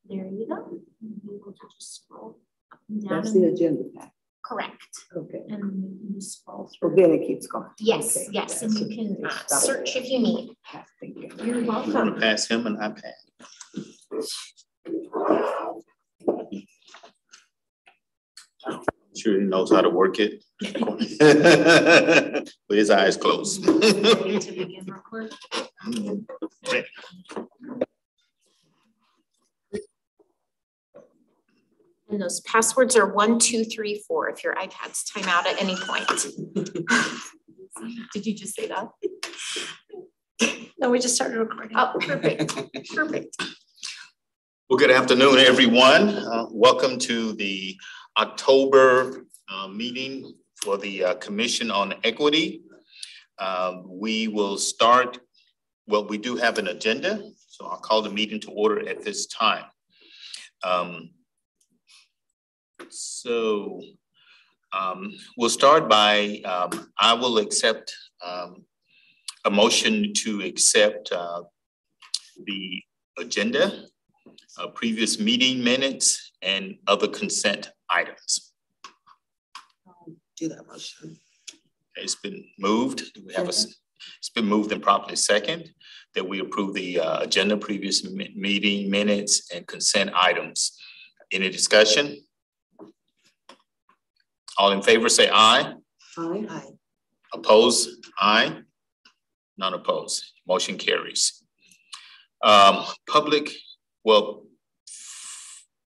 There you go. You're able to just scroll up and down. That's the agenda pack. Correct. Okay. And you scroll through. Well, then it keeps going. Yes, okay. yes, and you can search if you need. Thank you. You're welcome. You want to pass him an iPad? I'm sure he knows how to work it. With his eyes closed. Ready to begin record? And those passwords are 1, 2, 3, 4 if your iPads time out at any point. Did you just say that? No, we just started recording. Oh, perfect. Perfect. Well, good afternoon, everyone. Welcome to the October meeting for the Commission on Equity. We will start, well, we do have an agenda, so I'll call the meeting to order at this time. We'll start by, I will accept a motion to accept the agenda, previous meeting minutes, and other consent items. I'll do that motion. It's been moved. Do we have it's been moved and properly second that we approve the agenda, previous meeting minutes, and consent items. Any discussion? All in favor say aye. Aye. Aye. Opposed? Aye. None opposed. Motion carries. Public, well,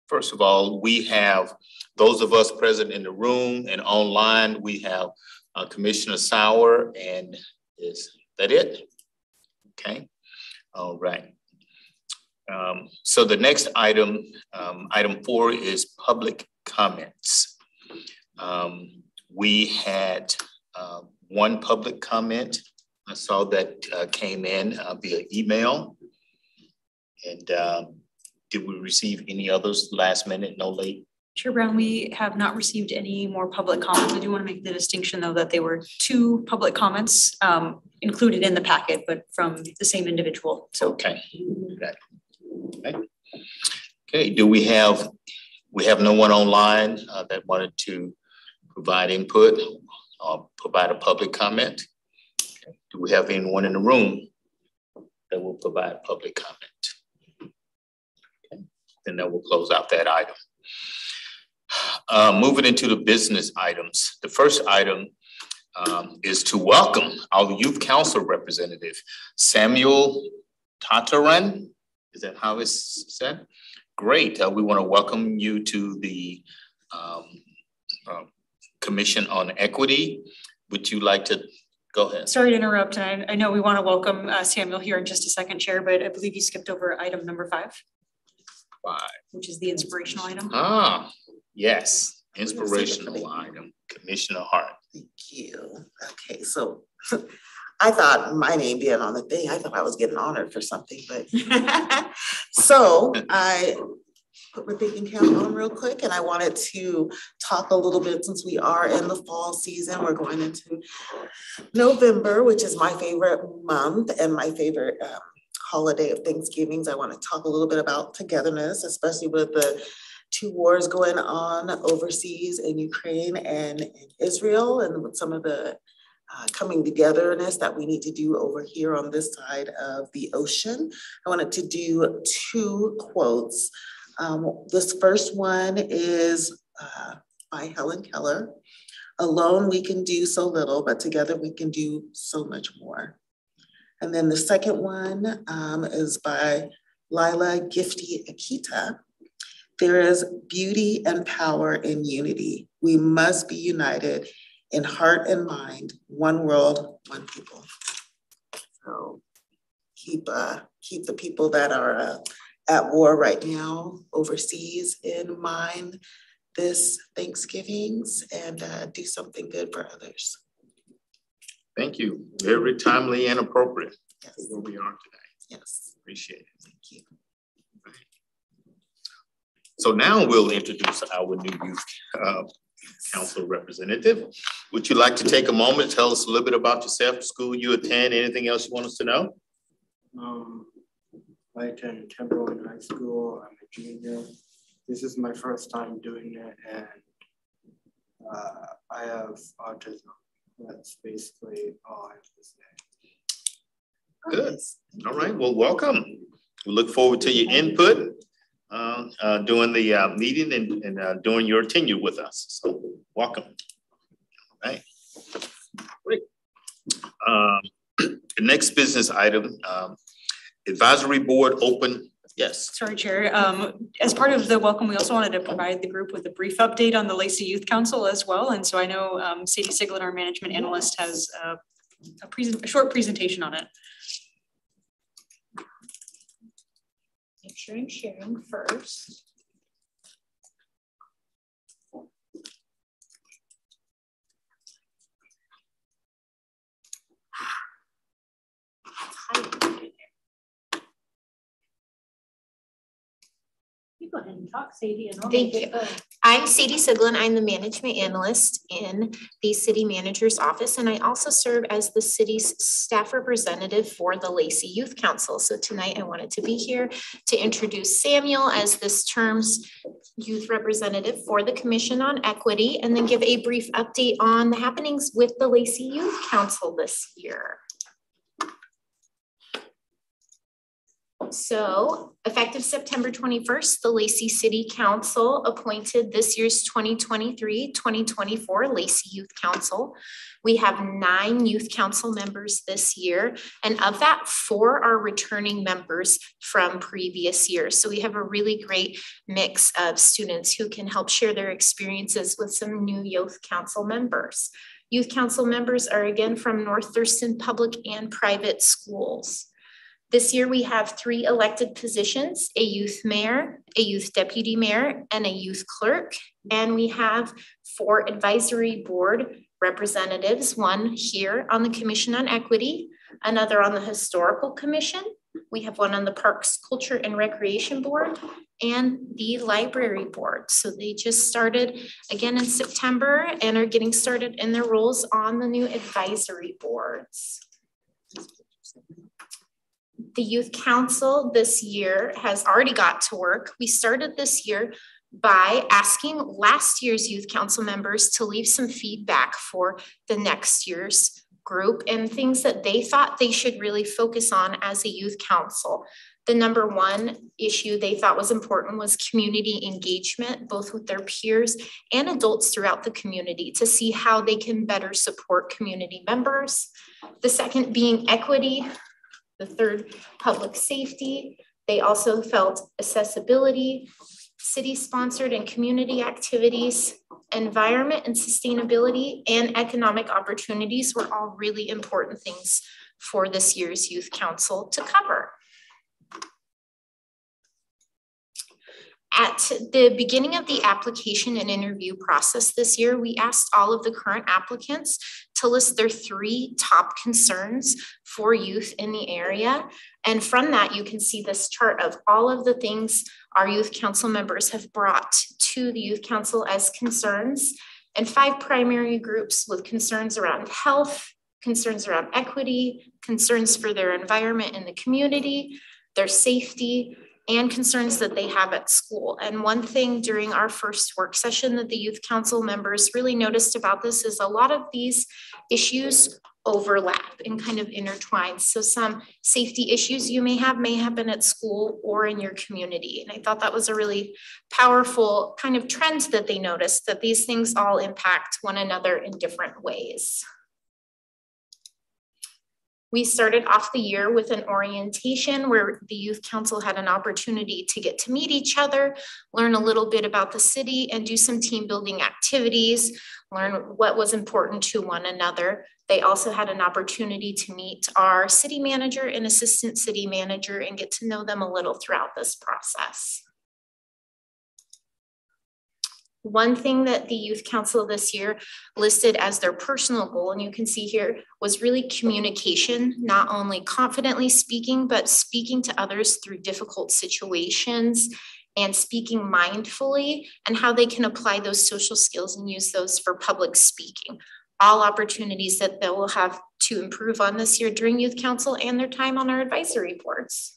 first of all, we have those of us present in the room and online. We have Commissioner Sauer, and is that it? Okay. All right. So the next item, item 4, is public comments. We had one public comment. I saw that came in via email. And did we receive any others last minute, no late? Chair Brown, we have not received any more public comments. I do want to make the distinction though that they were 2 public comments included in the packet, but from the same individual. So okay. Okay. Do we have no one online that wanted to provide input or provide a public comment? Okay. Do we have anyone in the room that will provide public comment? Okay. Then that will close out that item. Moving into the business items. The first item is to welcome our youth council representative, Samuel Tataran. Is that how it's said? Great. We want to welcome you to the Commission on Equity. Would you like to go ahead? sorry to interrupt. I know we want to welcome Samuel here in just a second, Chair, but I believe you skipped over item number 5. 5. Which is the inspirational item. Ah, yes. Inspirational item. Commissioner Hart. Thank you. Okay, so I thought my name being on the thing, I thought I was getting honored for something, but so I put my thinking cap on real quick, and I wanted to talk a little bit, since we are in the fall season, we're going into November, which is my favorite month and my favorite holiday of Thanksgivings. I want to talk a little bit about togetherness, especially with the 2 wars going on overseas in Ukraine and in Israel, and with some of the coming togetherness that we need to do over here on this side of the ocean. I wanted to do 2 quotes. This first one is by Helen Keller. Alone we can do so little, but together we can do so much more. And then the second one is by Lila Gifty Akita. There is beauty and power in unity. We must be united in heart and mind, one world, one people. So keep the people that are at war right now overseas in mind this Thanksgivings, and do something good for others. Thank you. Very timely and appropriate. Yes. For where we are today. Yes. Appreciate it. Thank you. So now we'll introduce our new youth council representative. Would you like to take a moment, tell us a little bit about yourself, school you attend, anything else you want us to know? I attend Timberland High School. I'm a junior. This is my first time doing it, and I have autism. That's basically all I have to say. Good. All right, well, welcome. We look forward to your input during the meeting and during your tenure with us. So welcome. All right. Great. The next business item, advisory board open. Yes. Sorry, Chair. As part of the welcome, we also wanted to provide the group with a brief update on the Lacey Youth Council as well. And so I know Sadie Siglin, our management analyst, has a short presentation on it. Make sure I'm sharing first. You go ahead and talk, Sadie, and I'll Thank make you. it go. I'm Sadie Siglin. I'm the management analyst in the city manager's office, and I also serve as the city's staff representative for the Lacey Youth Council. So tonight I wanted to be here to introduce Samuel as this term's youth representative for the Commission on Equity, and then give a brief update on the happenings with the Lacey Youth Council this year. So effective September 21st, the Lacey City Council appointed this year's 2023-2024 Lacey Youth Council. We have 9 youth council members this year, and of that, 4 are returning members from previous years. So we have a really great mix of students who can help share their experiences with some new youth council members. Youth council members are again from North Thurston public and private schools. This year we have 3 elected positions, a youth mayor, a youth deputy mayor, and a youth clerk. And we have 4 advisory board representatives, 1 here on the Commission on Equity, another on the Historical Commission. We have 1 on the Parks, Culture, and Recreation Board, and the Library Board. So they just started again in September and are getting started in their roles on the new advisory boards. The Youth Council this year has already got to work. We started this year by asking last year's Youth Council members to leave some feedback for the next year's group and things that they thought they should really focus on as a youth council. The number 1 issue they thought was important was community engagement, both with their peers and adults throughout the community, to see how they can better support community members. The second being equity. The third, public safety. They also felt accessibility, city-sponsored and community activities, environment and sustainability, and economic opportunities were all really important things for this year's Youth Council to cover. At the beginning of the application and interview process this year, we asked all of the current applicants to list their 3 top concerns for youth in the area. And from that, you can see this chart of all of the things our youth council members have brought to the youth council as concerns, and 5 primary groups with concerns around health, concerns around equity, concerns for their environment in the community, their safety, and concerns that they have at school. And one thing during our first work session that the youth council members really noticed about this is a lot of these issues overlap and kind of intertwine. So some safety issues you may happen at school or in your community. And I thought that was a really powerful kind of trend that they noticed, that these things all impact one another in different ways. We started off the year with an orientation where the youth council had an opportunity to get to meet each other, learn a little bit about the city, and do some team building activities, learn what was important to one another. They also had an opportunity to meet our city manager and assistant city manager and get to know them a little throughout this process. One thing that the Youth Council this year listed as their personal goal, and you can see here, was really communication, not only confidently speaking, but speaking to others through difficult situations and speaking mindfully, and how they can apply those social skills and use those for public speaking. All opportunities that they will have to improve on this year during Youth Council and their time on our advisory boards.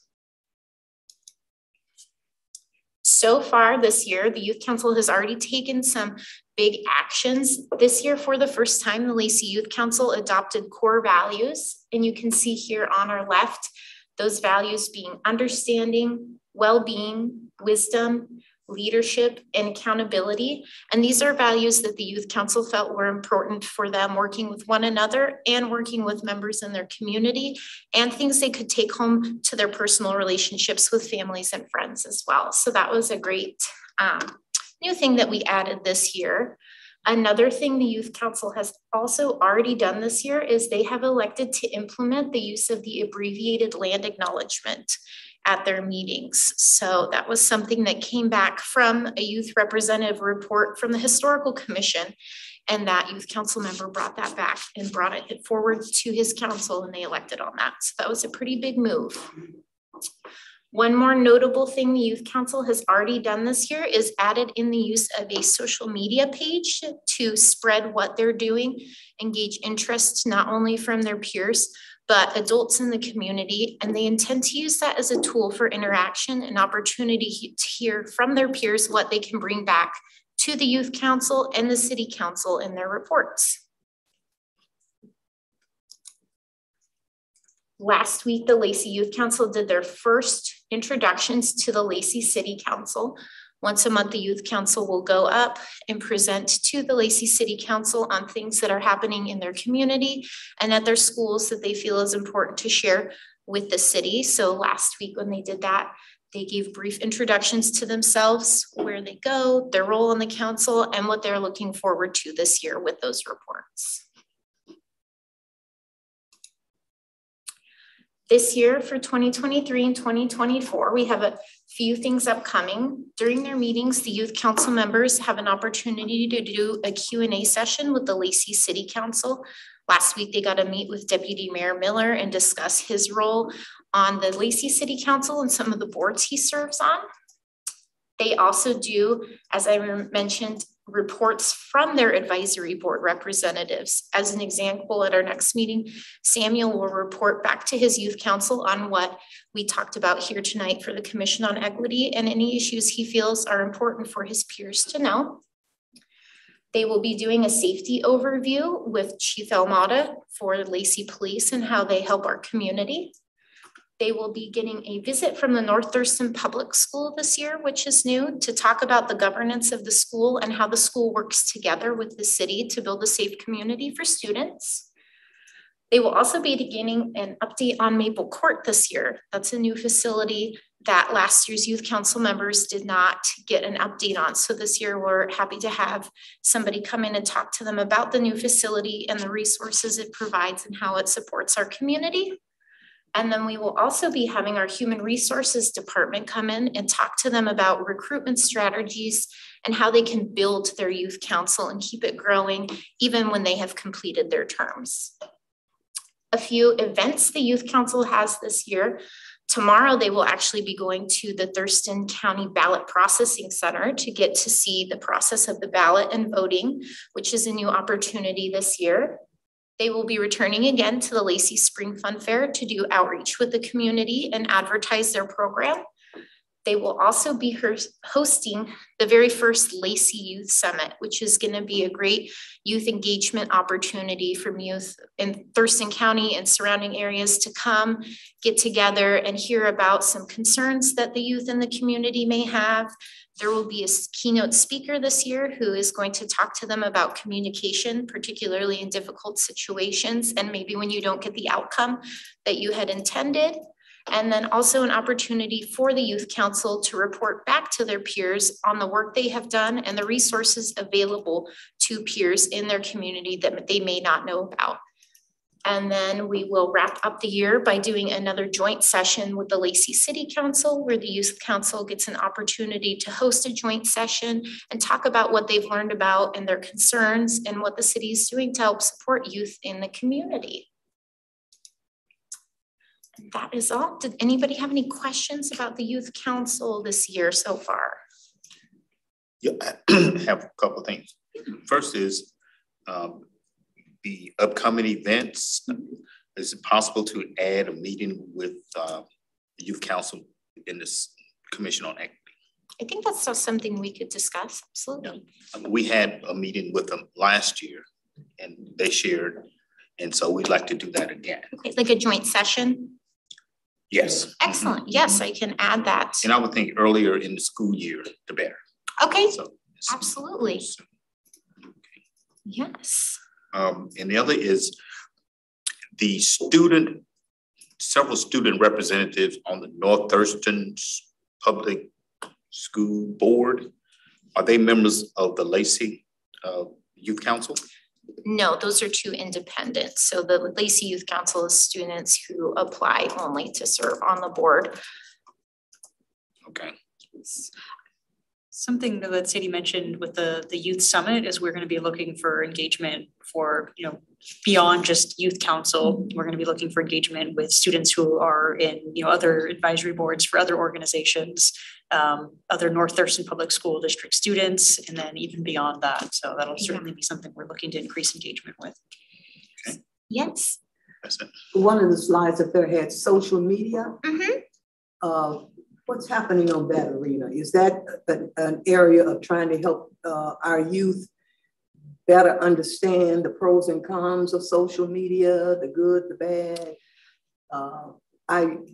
So far this year, the Youth Council has already taken some big actions. This year, for the first time, the Lacey Youth Council adopted core values. And you can see here on our left, those values being understanding, well-being, wisdom, leadership, and accountability. And these are values that the Youth Council felt were important for them, working with one another and working with members in their community, and things they could take home to their personal relationships with families and friends as well. So that was a great new thing that we added this year. Another thing the Youth Council has also already done this year is they have elected to implement the use of the abbreviated land acknowledgement at their meetings. So that was something that came back from a youth representative report from the Historical Commission, and that Youth Council member brought that back and brought it forward to his council, and they elected on that. So that was a pretty big move. One more notable thing the Youth Council has already done this year is added in the use of a social media page to spread what they're doing, engage interest not only from their peers, but adults in the community. And they intend to use that as a tool for interaction and opportunity to hear from their peers what they can bring back to the Youth Council and the City Council in their reports. Last week, the Lacey Youth Council did their first introductions to the Lacey City Council. Once a month, the Youth Council will go up and present to the Lacey City Council on things that are happening in their community and at their schools that they feel is important to share with the city. So last week when they did that, they gave brief introductions to themselves, where they go, their role in the council, and what they're looking forward to this year with those reports. This year for 2023 and 2024, we have a few things upcoming. During their meetings, the Youth Council members have an opportunity to do a Q&A session with the Lacey City Council. Last week, they got to meet with Deputy Mayor Miller and discuss his role on the Lacey City Council and some of the boards he serves on. They also do, as I mentioned, reports from their advisory board representatives. As an example, at our next meeting, Samuel will report back to his youth council on what we talked about here tonight for the Commission on Equity and any issues he feels are important for his peers to know. They will be doing a safety overview with Chief Almada for Lacey Police and how they help our community. They will be getting a visit from the North Thurston Public School this year, which is new, to talk about the governance of the school and how the school works together with the city to build a safe community for students. They will also be beginning an update on Maple Court this year. That's a new facility that last year's Youth Council members did not get an update on. So this year we're happy to have somebody come in and talk to them about the new facility and the resources it provides and how it supports our community. And then we will also be having our human resources department come in and talk to them about recruitment strategies and how they can build their youth council and keep it growing even when they have completed their terms. A few events the youth council has this year. Tomorrow, they will actually be going to the Thurston County Ballot Processing Center to get to see the process of the ballot and voting, which is a new opportunity this year. They will be returning again to the Lacey Spring Fun Fair to do outreach with the community and advertise their program. They will also be hosting the very first Lacey Youth Summit, which is going to be a great youth engagement opportunity from youth in Thurston County and surrounding areas to come, get together and hear about some concerns that the youth in the community may have. There will be a keynote speaker this year who is going to talk to them about communication, particularly in difficult situations, and maybe when you don't get the outcome that you had intended. And then also an opportunity for the Youth Council to report back to their peers on the work they have done and the resources available to peers in their community that they may not know about. And then we will wrap up the year by doing another joint session with the Lacey City Council, where the Youth Council gets an opportunity to host a joint session and talk about what they've learned about and their concerns and what the city is doing to help support youth in the community. And that is all. Did anybody have any questions about the Youth Council this year so far? Yeah, I have a couple of things. First is the upcoming events. Is it possible to add a meeting with the Youth Council in this Commission on Equity? I think that's still something we could discuss, absolutely. We had a meeting with them last year and they shared, and so we'd like to do that again. Okay, like a joint session? Yes. Excellent, yes, I can add that. And I would think earlier in the school year, the better. Okay, So. absolutely. Yes. And the other is the several student representatives on the North Thurston Public School Board. Are they members of the Lacey Youth Council? No, those are two independent. So the Lacey Youth Council is students who apply only to serve on the board. Okay. Something that Sadie mentioned with the youth summit is we're going to be looking for engagement for, you know, beyond just youth council. We're going to be looking for engagement with students who are in, you know, other advisory boards for other organizations, other North Thurston Public School District students, and then even beyond that. So that'll certainly be something we're looking to increase engagement with. Okay. Yes. That's it. One of the slides up there had social media. Mm-hmm. What's happening on that arena? Is that an area of trying to help our youth better understand the pros and cons of social media, the good, the bad?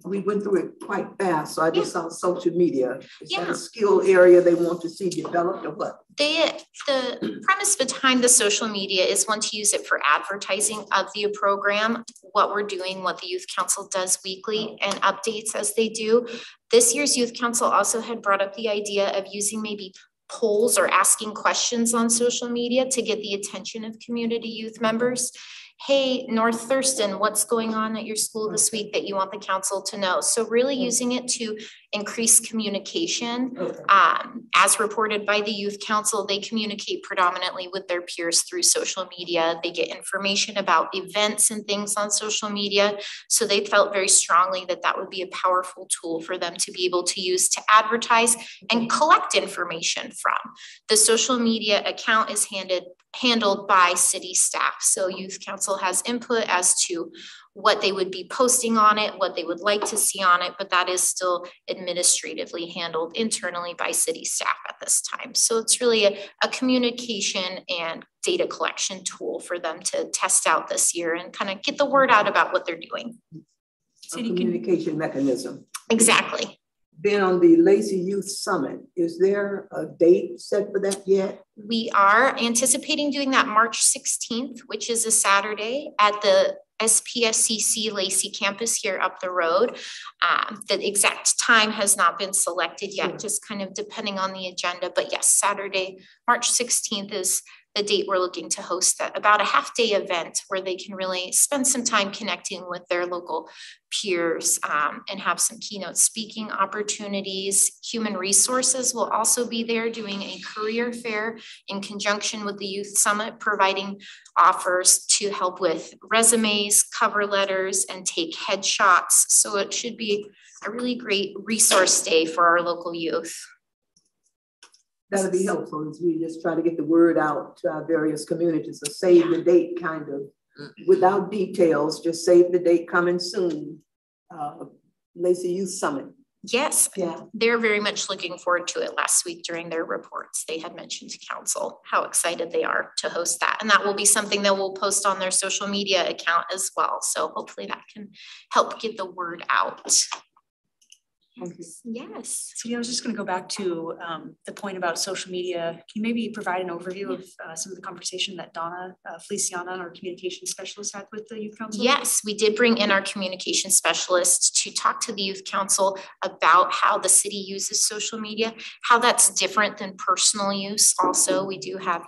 We went through it quite fast, so I just saw social media. Is that a skill area they want to see developed or what? The premise behind the social media is one, to use it for advertising of the program, what we're doing, what the Youth Council does weekly, and updates as they do. This year's Youth Council also had brought up the idea of using maybe polls or asking questions on social media to get the attention of community youth members. Hey, North Thurston, what's going on at your school this week that you want the council to know? So really using it to increase communication. As reported by the Youth Council, they communicate predominantly with their peers through social media. They get information about events and things on social media. So they felt very strongly that that would be a powerful tool for them to be able to use to advertise and collect information from. The social media account is handled by city staff. So Youth Council has input as to what they would be posting on it, what they would like to see on it, but that is still administratively handled internally by city staff at this time. So it's really a communication and data collection tool for them to test out this year and kind of get the word out about what they're doing. A communication mechanism. Exactly. Then on the Lacey Youth Summit, is there a date set for that yet? We are anticipating doing that March 16th, which is a Saturday at the SPSCC Lacey campus here up the road. The exact time has not been selected yet, just kind of depending on the agenda. But yes, Saturday, March 16th is the date we're looking to host that, about a half-day event where they can really spend some time connecting with their local peers and have some keynote speaking opportunities. Human Resources will also be there doing a career fair in conjunction with the Youth Summit, providing offers to help with resumes, cover letters, and take headshots. So it should be a really great resource day for our local youth. That'll be helpful as we just try to get the word out to our various communities. So save the date kind of without details, just save the date coming soon. Lacey Youth Summit. Yes, yeah. They're very much looking forward to it. Last week during their reports, they had mentioned to council how excited they are to host that. And that will be something that we'll post on their social media account as well. So hopefully that can help get the word out. Yes. So I was just going to go back to the point about social media. Can you maybe provide an overview of some of the conversation that Donna Feliciana, our communication specialist, had with the Youth Council? Yes, we did bring in our communication specialist to talk to the Youth Council about how the city uses social media, how that's different than personal use. Also, we do have,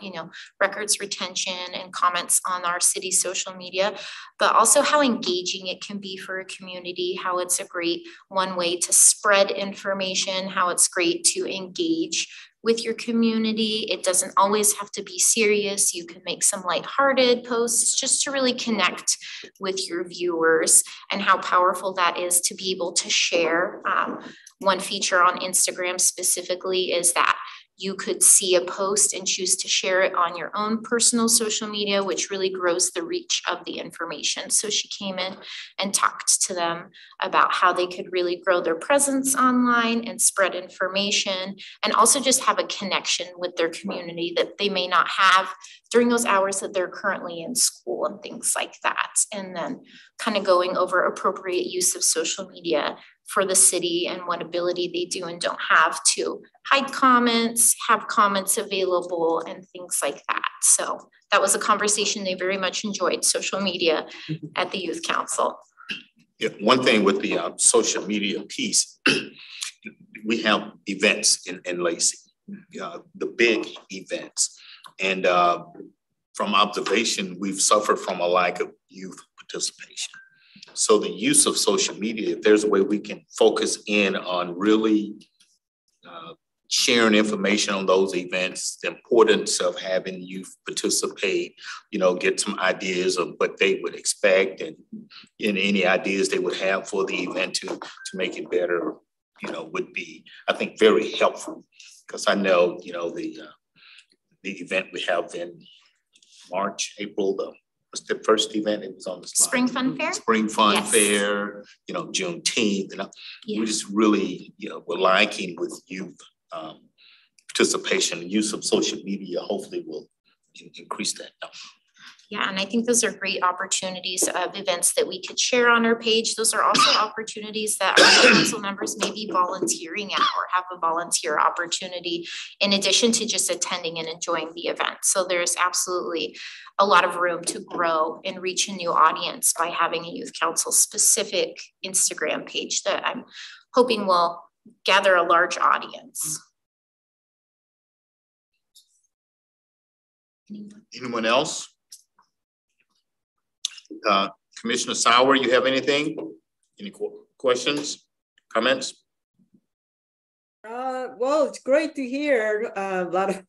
records retention and comments on our city social media, but also how engaging it can be for a community, how it's a great one way to spread information, how it's great to engage with your community. It doesn't always have to be serious. You can make some lighthearted posts just to really connect with your viewers, and how powerful that is to be able to share. One feature on Instagram specifically is that you could see a post and choose to share it on your own personal social media, which really grows the reach of the information. So she came in and talked to them about how they could really grow their presence online and spread information, and also just have a connection with their community that they may not have during those hours that they're currently in school and things like that. And then kind of going over appropriate use of social media for the city and what ability they do and don't have to hide comments, have comments available and things like that. So that was a conversation they very much enjoyed, social media at the Youth Council. Yeah, one thing with the social media piece, we have events in Lacey, the big events. And from observation, we've suffered from a lack of youth participation. So the use of social media, if there's a way we can focus in on really sharing information on those events, the importance of having youth participate, you know, get some ideas of what they would expect and any ideas they would have for the event to make it better, you know, would be, I think, very helpful. Because I know, you know, the event we have in March, April, what's the first event? It was on the slide. Spring Fun Fair? Spring Fun Yes. Fair, you know, Juneteenth, you know, Yeah. we just really, you know, we're liking with youth participation, use of social media, hopefully will increase that. Yeah, and I think those are great opportunities of events that we could share on our page. Those are also opportunities that our council members may be volunteering at or have a volunteer opportunity in addition to just attending and enjoying the event. So there's absolutely a lot of room to grow and reach a new audience by having a Youth Council specific Instagram page that I'm hoping will gather a large audience. Anyone else? Commissioner Sauer, you have anything? Any questions, comments? Well, it's great to hear a lot of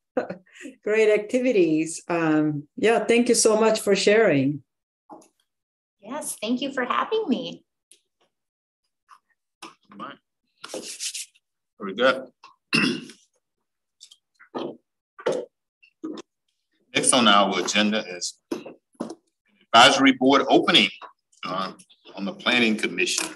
great activities. Yeah, thank you so much for sharing. Yes, thank you for having me. All right. Very good. Next on our agenda is advisory board opening on the planning commission.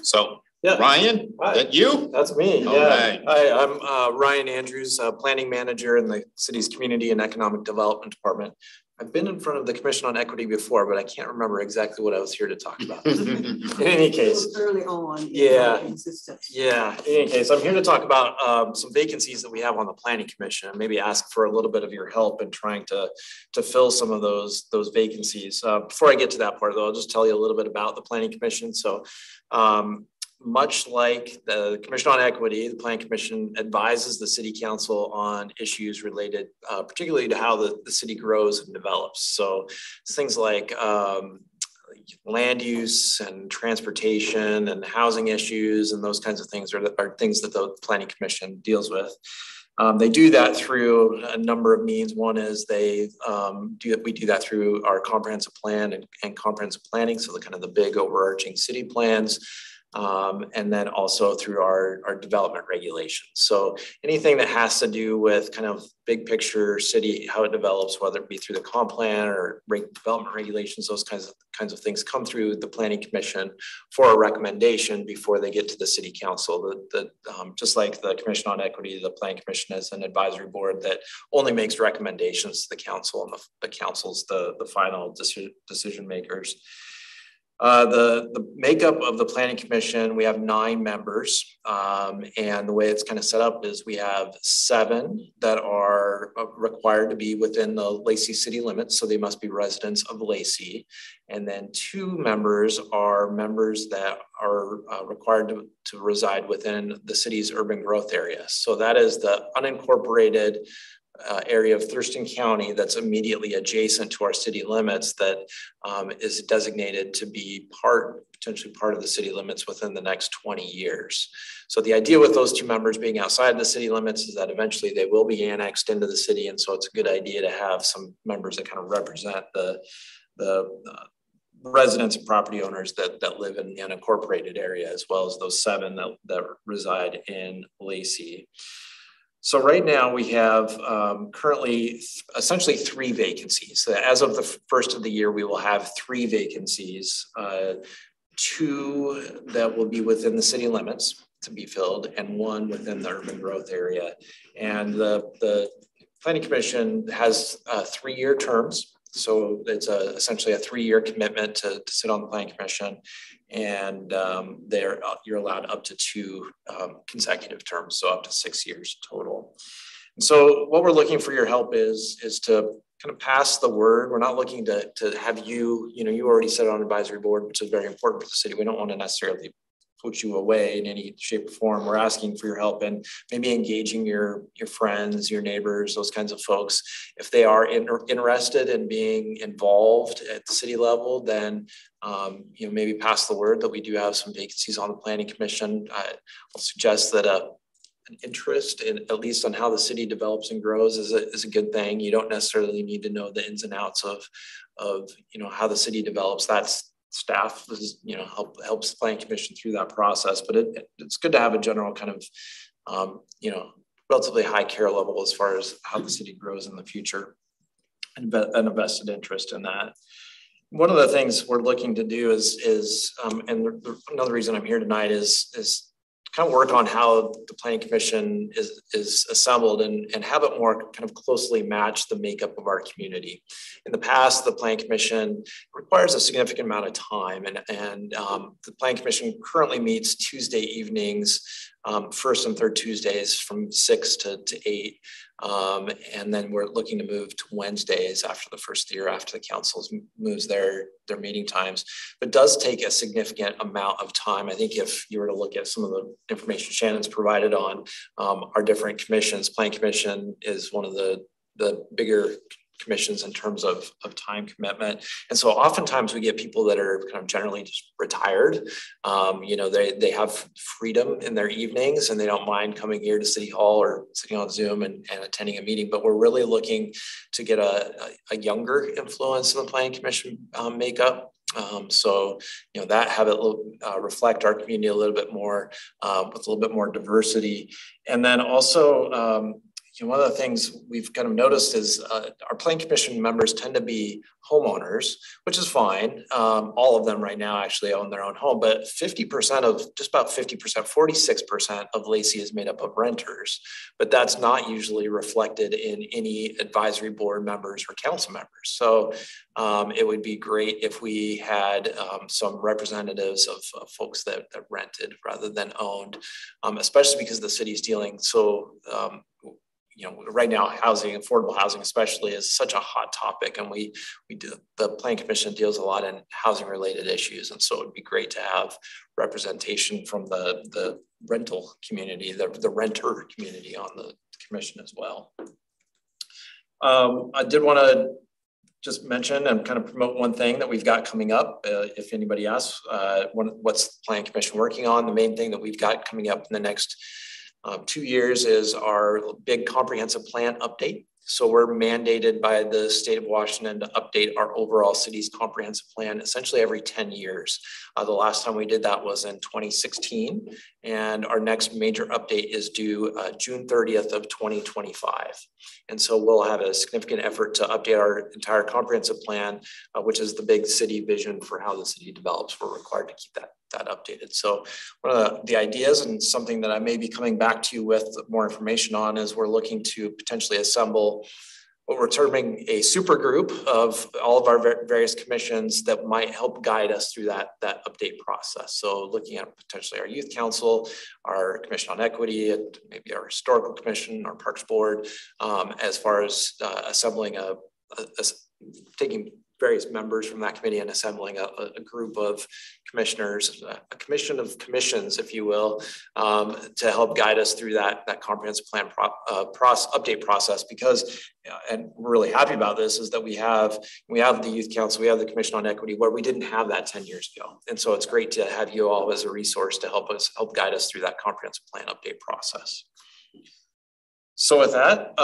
So yeah. Ryan, Hi. Is that you? That's me. All yeah. right. Hi, I'm Ryan Andrews, planning manager in the city's community and economic development department. I've been in front of the Commission on Equity before, but I can't remember exactly what I was here to talk about. In any case, early on. Yeah. Yeah. In any case, I'm here to talk about some vacancies that we have on the Planning Commission, and maybe ask for a little bit of your help in trying to fill some of those vacancies. Before I get to that part, though, I'll just tell you a little bit about the Planning Commission. So, much like the Commission on Equity, the Planning Commission advises the City Council on issues related particularly to how the city grows and develops. So things like land use and transportation and housing issues and those kinds of things are things that the Planning Commission deals with. They do that through a number of means. One is we do that through our comprehensive plan and comprehensive planning, so the kind of the big overarching city plans. And then also through our development regulations. So anything that has to do with kind of big picture city, how it develops, whether it be through the comp plan or development regulations, those kinds of things come through the Planning Commission for a recommendation before they get to the City Council. Just like the Commission on Equity, the Planning Commission is an advisory board that only makes recommendations to the council, and the council's the final decision makers. The makeup of the Planning Commission, we have 9 members, and the way it's kind of set up is we have 7 that are required to be within the Lacey city limits, so they must be residents of Lacey, and then 2 members are members that are required to reside within the city's urban growth area. So that is the unincorporated area of Thurston County that's immediately adjacent to our city limits that is designated to be potentially part of the city limits within the next 20 years. So the idea with those 2 members being outside the city limits is that eventually they will be annexed into the city. And so it's a good idea to have some members that kind of represent the residents and property owners that live in the unincorporated area, as well as those 7 that reside in Lacey. So right now we have currently essentially 3 vacancies. So as of the first of the year, we will have 3 vacancies, 2 that will be within the city limits to be filled and 1 within the urban growth area. And the Planning Commission has 3-year terms. So it's essentially a 3-year commitment to sit on the Planning Commission. And you're allowed up to 2 consecutive terms, so up to 6 years total. And so what we're looking for your help is to kind of pass the word. We're not looking to have you already sit on advisory board, which is very important for the city. We don't want to necessarily put you away in any shape or form. We're asking for your help and maybe engaging your friends, your neighbors, those kinds of folks. If they are interested in being involved at the city level, then maybe pass the word that we do have some vacancies on the Planning Commission. I'll suggest that an interest in at least on how the city develops and grows is a good thing. You don't necessarily need to know the ins and outs of how the city develops. That's staff helps the Planning Commission through that process, but it's good to have a general kind of relatively high care level as far as how the city grows in the future and a vested interest in that. One of the things we're looking to do is and another reason I'm here tonight is kind of work on how the Planning Commission is assembled and have it more kind of closely match the makeup of our community. In the past, the Planning Commission requires a significant amount of time, and the Planning Commission currently meets Tuesday evenings, first and third Tuesdays from 6 to 8. And then we're looking to move to Wednesdays after the first year, after the council moves their meeting times. But it does take a significant amount of time. I think if you were to look at some of the information Shannon's provided on our different commissions, Planning Commission is one of the bigger commissions in terms of time commitment. And so oftentimes we get people that are kind of generally just retired. They have freedom in their evenings and they don't mind coming here to City Hall or sitting on Zoom and attending a meeting, but we're really looking to get a younger influence in the Planning Commission makeup. So that have it reflect our community a little bit more with a little bit more diversity. And then also, one of the things we've kind of noticed is our Planning Commission members tend to be homeowners, which is fine. All of them right now actually own their own home, but 50% of, just about 50%, 46% of Lacey is made up of renters, but that's not usually reflected in any advisory board members or council members. So it would be great if we had some representatives of folks that rented rather than owned, especially because the city's dealing so right now, housing, affordable housing especially, is such a hot topic, and we do, the Planning Commission deals a lot in housing related issues, and so it'd be great to have representation from the rental community, the renter community on the commission as well. I did want to just mention and kind of promote one thing that we've got coming up. If anybody asks, what's the Planning Commission working on? The main thing that we've got coming up in the next 2 years is our big comprehensive plan update. So we're mandated by the state of Washington to update our overall city's comprehensive plan essentially every 10 years. The last time we did that was in 2016, and our next major update is due June 30th of 2025. And so we'll have a significant effort to update our entire comprehensive plan, which is the big city vision for how the city develops. We're required to keep that updated. So one of the ideas, and something that I may be coming back to you with more information on, is we're looking to potentially assemble what we're terming a super group of all of our various commissions that might help guide us through that update process. So looking at potentially our youth council, our commission on equity, and maybe our historical commission, our parks board, as far as assembling taking various members from that committee and assembling a group of commissioners, a commission of commissions, if you will, to help guide us through that comprehensive plan update process. Because, and we're really happy about this, is that we have the youth council, we have the commission on equity, where we didn't have that 10 years ago. And so it's great to have you all as a resource to help guide us through that comprehensive plan update process. So with that,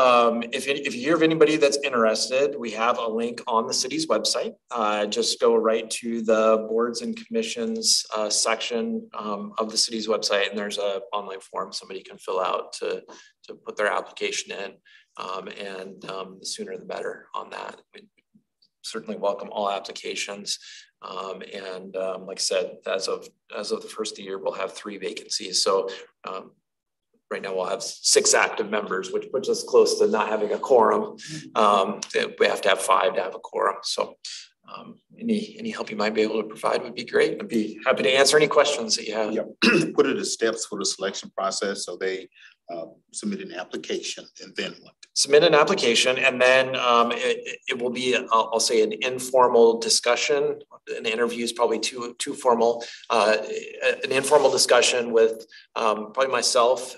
if you hear of anybody that's interested, we have a link on the city's website. Just go right to the boards and commissions section of the city's website, and there's an online form somebody can fill out to put their application in. The sooner the better on that. We certainly welcome all applications. Like I said, as of the first of the year, we'll have 3 vacancies. So right now we'll have 6 active members, which puts us close to not having a quorum. We have to have 5 to have a quorum. So any help you might be able to provide would be great. I'd be happy to answer any questions that you have. Yep. What are the steps for the selection process? So they submit an application and then what? Submit an application and then it will be, I'll say, an informal discussion. An interview is probably too formal. An informal discussion with probably myself,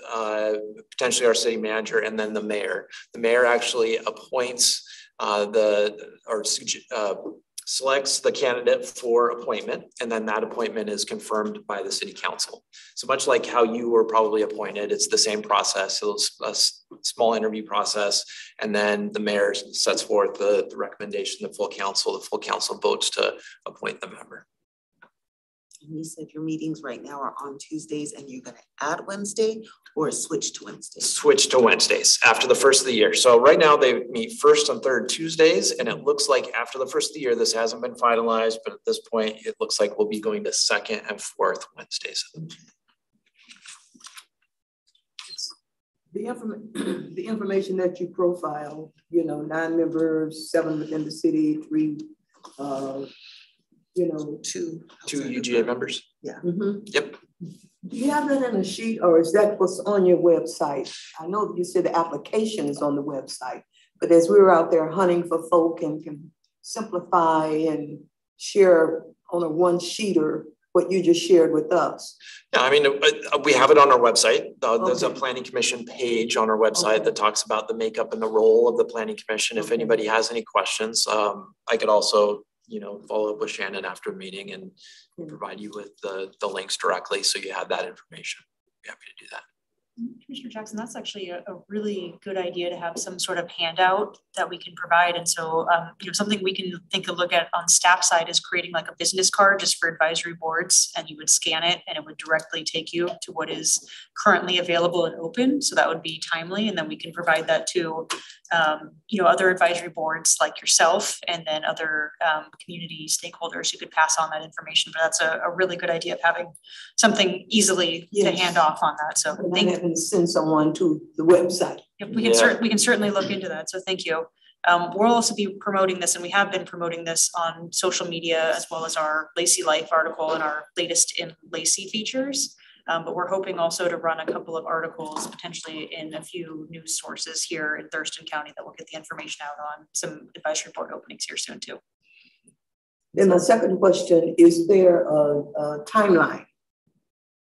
potentially our city manager, and then the mayor. The mayor actually appoints selects the candidate for appointment, and then that appointment is confirmed by the city council. So much like how you were probably appointed, it's the same process. So it's a small interview process, and then the mayor sets forth the recommendation, the full council votes to appoint the member. And you said your meetings right now are on Tuesdays and you're gonna add Wednesday or switch to Wednesdays? Switch to Wednesdays after the first of the year. So right now they meet first and third Tuesdays, and it looks like after the first of the year, this hasn't been finalized, but at this point, it looks like we'll be going to second and fourth Wednesdays. The information that you profile, 9 members, 7 within the city, 3 two UGA members. Yeah. Yep. Do you have that in a sheet, or is that what's on your website? I know that you said the application is on the website, but as we were out there hunting for folk and can simplify and share on a one-sheeter what you just shared with us. Yeah, I mean, we have it on our website. There's a Okay. planning commission page on our website that talks about the makeup and the role of the planning commission. If anybody has any questions, I could also follow up with Shannon after the meeting and provide you with the links directly so you have that information. I'd be happy to do that. Commissioner Jackson, that's actually a really good idea to have some sort of handout that we can provide. And so, something we can take a look at on staff side is creating like a business card just for advisory boards, and you would scan it and it would directly take you to what is currently available and open. So that would be timely. And then we can provide that to, other advisory boards like yourself, and then other community stakeholders who could pass on that information. But that's a really good idea of having something easily to hand off on that. So thank you. And send someone to the website. Yep, we can certainly look into that. So thank you. We'll also be promoting this, and we have been promoting this on social media as well as our Lacey Life article and our latest in Lacey features. But we're hoping also to run a couple of articles potentially in a few news sources here in Thurston County that will get the information out on some advisory board openings here soon too. Then my second question, is there a timeline?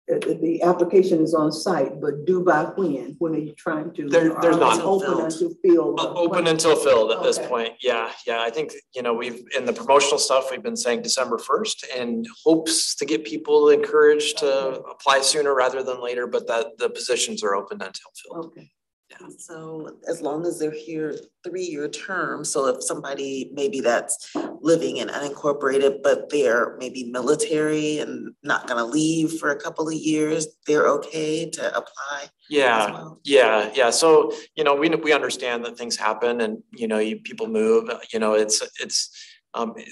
The application is on site, but due by when? When are you trying to? There's not. Open until filled. Open until filled at this point. Yeah. I think, we've, in the promotional stuff, we've been saying December 1st and hopes to get people encouraged to apply sooner rather than later, but that the positions are open until filled. Okay. Yeah. So as long as they're here 3-year term, so if somebody maybe that's living in unincorporated, but they're maybe military and not gonna leave for a couple of years, they're okay to apply? Yeah. So, we understand that things happen and, people move,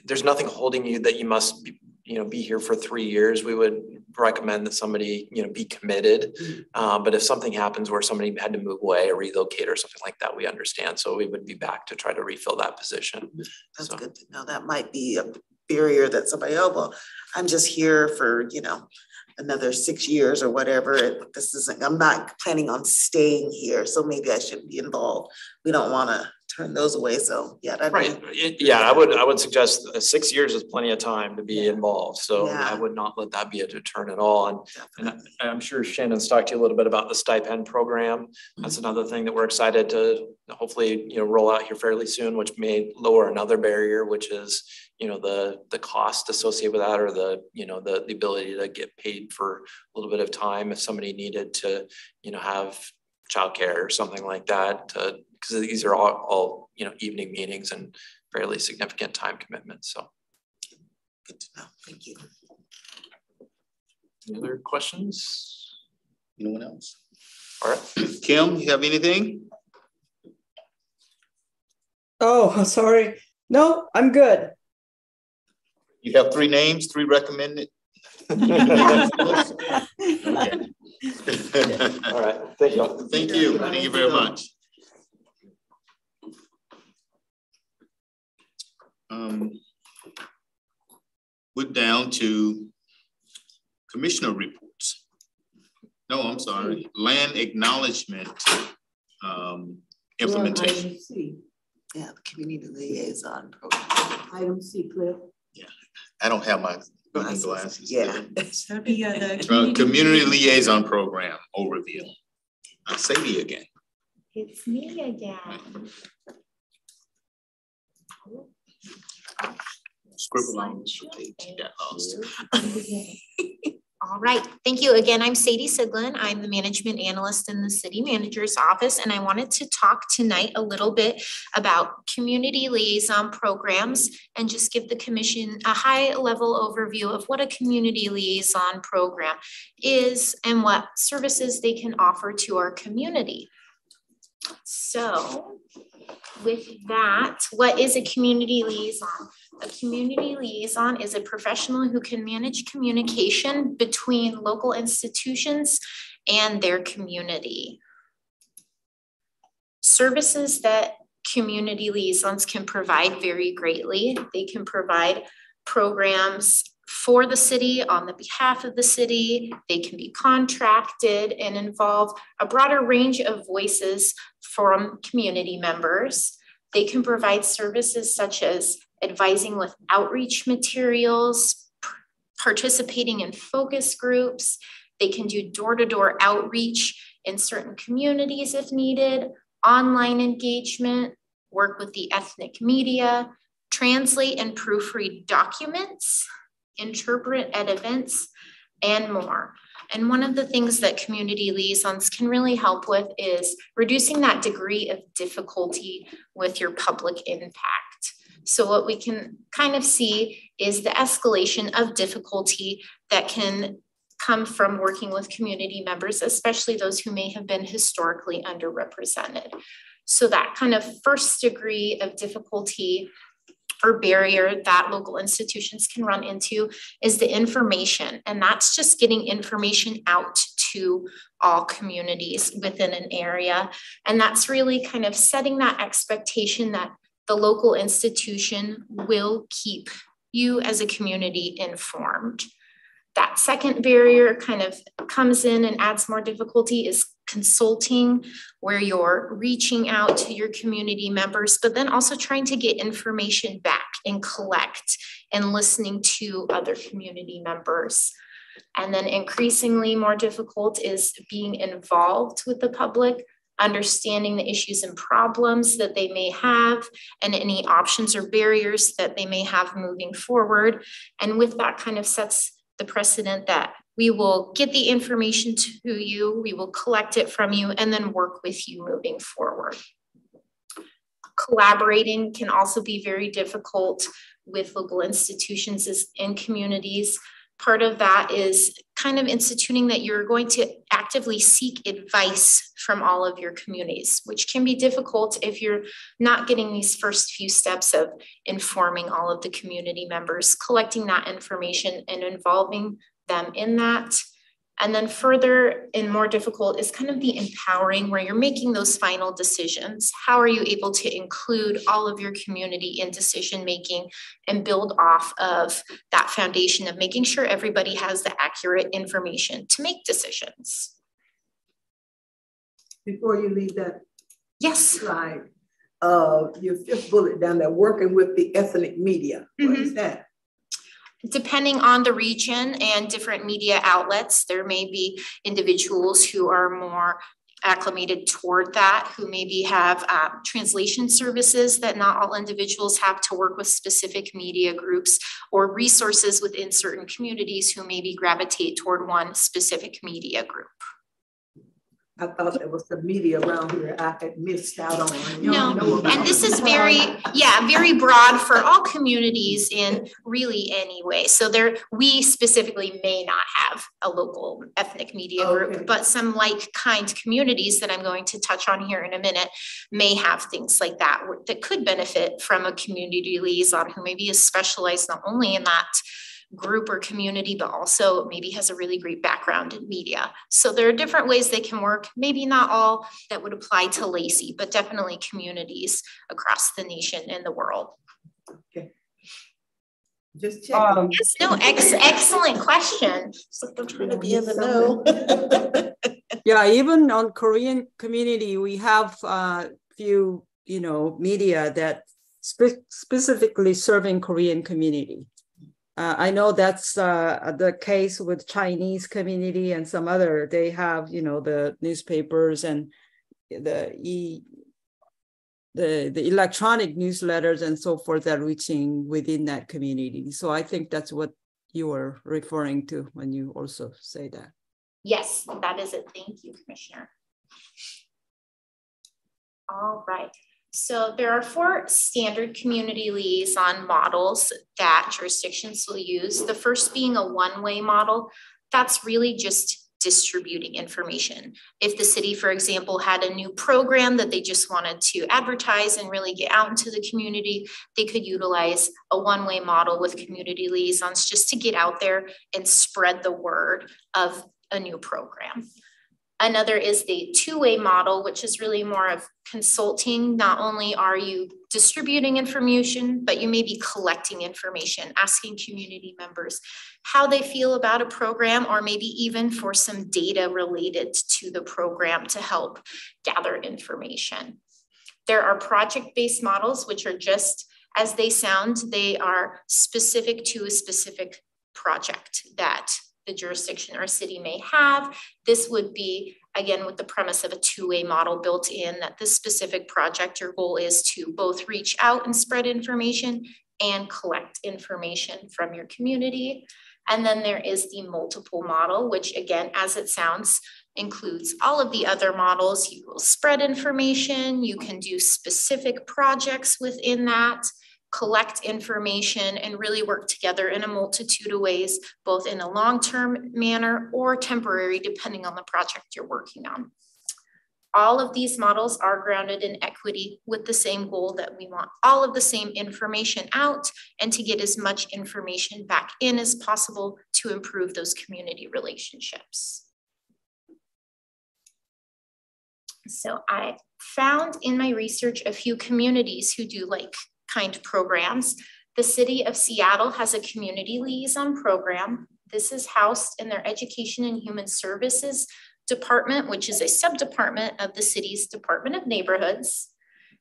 there's nothing holding you that you must be here for 3 years. We would recommend that somebody, be committed. But if something happens where somebody had to move away or relocate or something like that, we understand. So we would be back to try to refill that position. That's good to know. That might be a barrier that somebody, I'm just here for, another 6 years or whatever. I'm not planning on staying here, so maybe I shouldn't be involved. We don't want to turn those away. So yeah, right. I would suggest 6 years is plenty of time to be involved. So I would not let that be a deterrent at all. And I'm sure Shannon's talked to you a little bit about the stipend program. That's another thing that we're excited to hopefully roll out here fairly soon, which may lower another barrier, which is the cost associated with that, or the ability to get paid for a little bit of time if somebody needed to have childcare or something like that, because these are all evening meetings and fairly significant time commitments. So Good to know. Thank you. any other questions? Anyone else? All right. Kim, you have anything? Oh, sorry. No, I'm good. You have 3 names, 3 recommended? All right. Thank you. Thank you. Thank you very much. We're down to commissioner reports. No, I'm sorry, land acknowledgement implementation. Item C. Yeah, the community liaison program. Item C, Cliff. I don't have my reading glasses. Yeah. So that'd be the Community liaison program overview. Sadie again. It's me again. Scribble on the page, got lost. All right, thank you again. I'm Sadie Siglin. I'm the management analyst in the city manager's office, and I wanted to talk tonight a little bit about community liaison programs and just give the commission a high level overview of what a community liaison program is and what services they can offer to our community. So with that, what is a community liaison? A community liaison is a professional who can manage communication between local institutions and their community. Services that community liaisons can provide vary greatly. They can provide programs for the city on the behalf of the city. They can be contracted and involve a broader range of voices from community members. They can provide services such as advising with outreach materials, participating in focus groups. They can do door-to-door outreach in certain communities if needed, online engagement, work with the ethnic media, translate and proofread documents, interpret at events, and more. And one of the things that community liaisons can really help with is reducing that degree of difficulty with your public impact. So what we can kind of see is the escalation of difficulty that can come from working with community members, especially those who may have been historically underrepresented. So that kind of first degree of difficulty or barrier that local institutions can run into is the information. And that's just getting information out to all communities within an area. And that's really kind of setting that expectation that the local institution will keep you as a community informed. That second barrier kind of comes in and adds more difficulty is consulting, where you're reaching out to your community members, but then also trying to get information back and collect and listening to other community members. And then increasingly more difficult is being involved with the public, understanding the issues and problems that they may have and any options or barriers that they may have moving forward. And with that kind of sets the precedent that we will get the information to you, we will collect it from you, and then work with you moving forward. Collaborating can also be very difficult with local institutions and communities. Part of that is kind of instituting that you're going to actively seek advice from all of your communities, which can be difficult if you're not getting these first few steps of informing all of the community members, collecting that information and involving them in that. And then further and more difficult is kind of the empowering, where you're making those final decisions. How are you able to include all of your community in decision making and build off of that foundation of making sure everybody has the accurate information to make decisions? Before you leave that slide, your fifth bullet down there, working with the ethnic media. What is that? Depending on the region and different media outlets, there may be individuals who are more acclimated toward that, who maybe have translation services that not all individuals have, to work with specific media groups, or resources within certain communities who maybe gravitate toward one specific media group. I thought there was some media around here I had missed out on. No, know about. and this is very, yeah, very broad for all communities in really any way. So we specifically may not have a local ethnic media group, Okay. but some like-kind communities that I'm going to touch on here in a minute may have things like that that could benefit from a community liaison who maybe is specialized not only in that group or community, but also maybe has a really great background in media. So there are different ways they can work, maybe not all that would apply to Lacey, but definitely communities across the nation and the world. Okay. Just checking. Yes, no, excellent question. So I'm trying to be in the know. Yeah, even on Korean community, we have few, media that specifically serving Korean community. I know that's the case with Chinese community and some other, they have, the newspapers and the electronic newsletters and so forth that are reaching within that community. So I think that's what you were referring to when you also say that. Yes, that is it. Thank you, Commissioner. All right. So there are 4 standard community liaison models that jurisdictions will use. The first being a one-way model. That's really just distributing information. If the city, for example, had a new program that they just wanted to advertise and really get out into the community, they could utilize a one-way model with community liaisons just to get out there and spread the word of a new program. Another is the two-way model, which is really more of consulting. Not only are you distributing information, but you may be collecting information, asking community members how they feel about a program, or maybe even for some data related to the program to help gather information. There are project-based models, which are just as they sound. They are specific to a specific project that the jurisdiction or city may have. This would be, again, with the premise of a two-way model built in, that this specific project, your goal is to both reach out and spread information and collect information from your community. And then there is the multiple model, which again, as it sounds, includes all of the other models. You will spread information, you can do specific projects within that, collect information, and really work together in a multitude of ways, both in a long-term manner or temporary, depending on the project you're working on. All of these models are grounded in equity, with the same goal that we want all of the same information out and to get as much information back in as possible to improve those community relationships. So I found in my research a few communities who do like-kind programs. The city of Seattle has a community liaison program. This is housed in their Education and Human Services Department, which is a sub-department of the city's Department of Neighborhoods.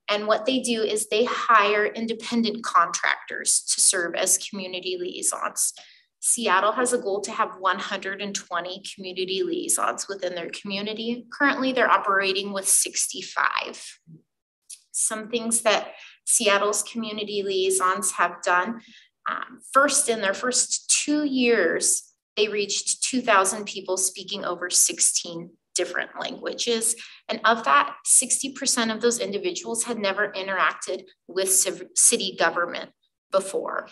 And what they do is they hire independent contractors to serve as community liaisons. Seattle has a goal to have 120 community liaisons within their community. Currently, they're operating with 65. Some things that Seattle's community liaisons have done. First, in their first 2 years, they reached 2,000 people speaking over 16 different languages. And of that, 60% of those individuals had never interacted with city government before.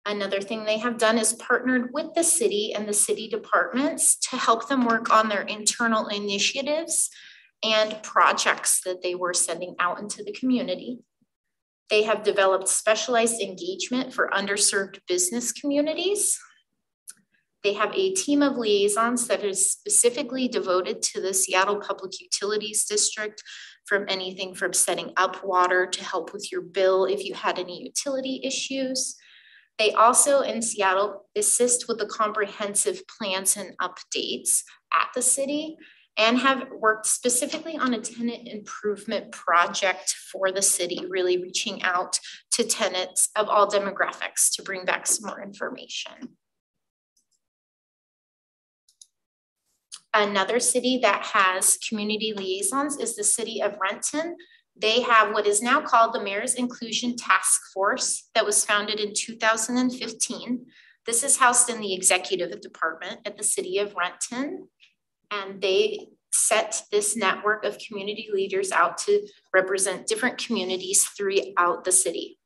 Another thing they have done is partnered with the city and the city departments to help them work on their internal initiatives and projects that they were sending out into the community. They have developed specialized engagement for underserved business communities. They have a team of liaisons that is specifically devoted to the Seattle Public Utilities District, from anything from setting up water to help with your bill if you had any utility issues. They also, in Seattle, assist with the comprehensive plans and updates at the city, and have worked specifically on a tenant improvement project for the city, really reaching out to tenants of all demographics to bring back some more information. Another city that has community liaisons is the city of Renton. They have what is now called the Mayor's Inclusion Task Force that was founded in 2015. This is housed in the executive department at the city of Renton. And they set this network of community leaders out to represent different communities throughout the city.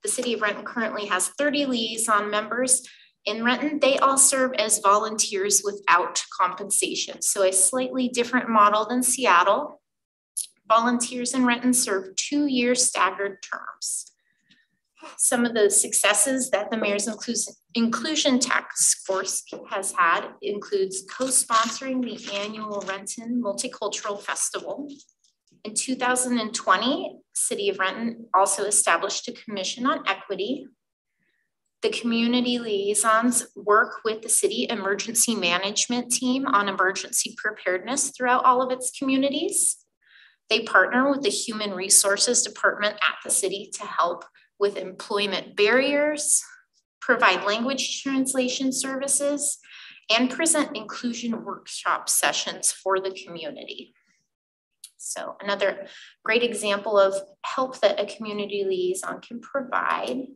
The city of Renton currently has 30 liaison members. In Renton, they all serve as volunteers without compensation. So a slightly different model than Seattle. Volunteers in Renton serve 2-year staggered terms. Some of the successes that the Mayor's Inclusion Task Force has had includes co-sponsoring the annual Renton Multicultural Festival. In 2020, City of Renton also established a Commission on Equity. The community liaisons work with the city emergency management team on emergency preparedness throughout all of its communities. They partner with the Human Resources Department at the city to help with employment barriers, provide language translation services, and present inclusion workshop sessions for the community. So another great example of help that a community liaison can provide.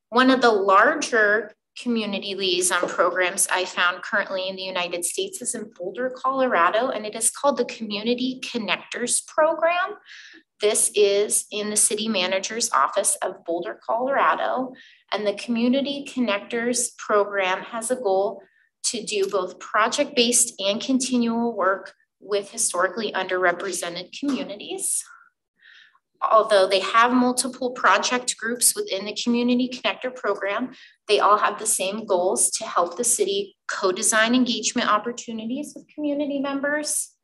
One of the larger community liaison programs I found currently in the United States is in Boulder, Colorado, and it is called the Community Connectors Program. This is in the city manager's office of Boulder, Colorado, and the Community Connectors Program has a goal to do both project-based and continual work with historically underrepresented communities. Although they have multiple project groups within the Community Connector Program, they all have the same goals to help the city co-design engagement opportunities with community members,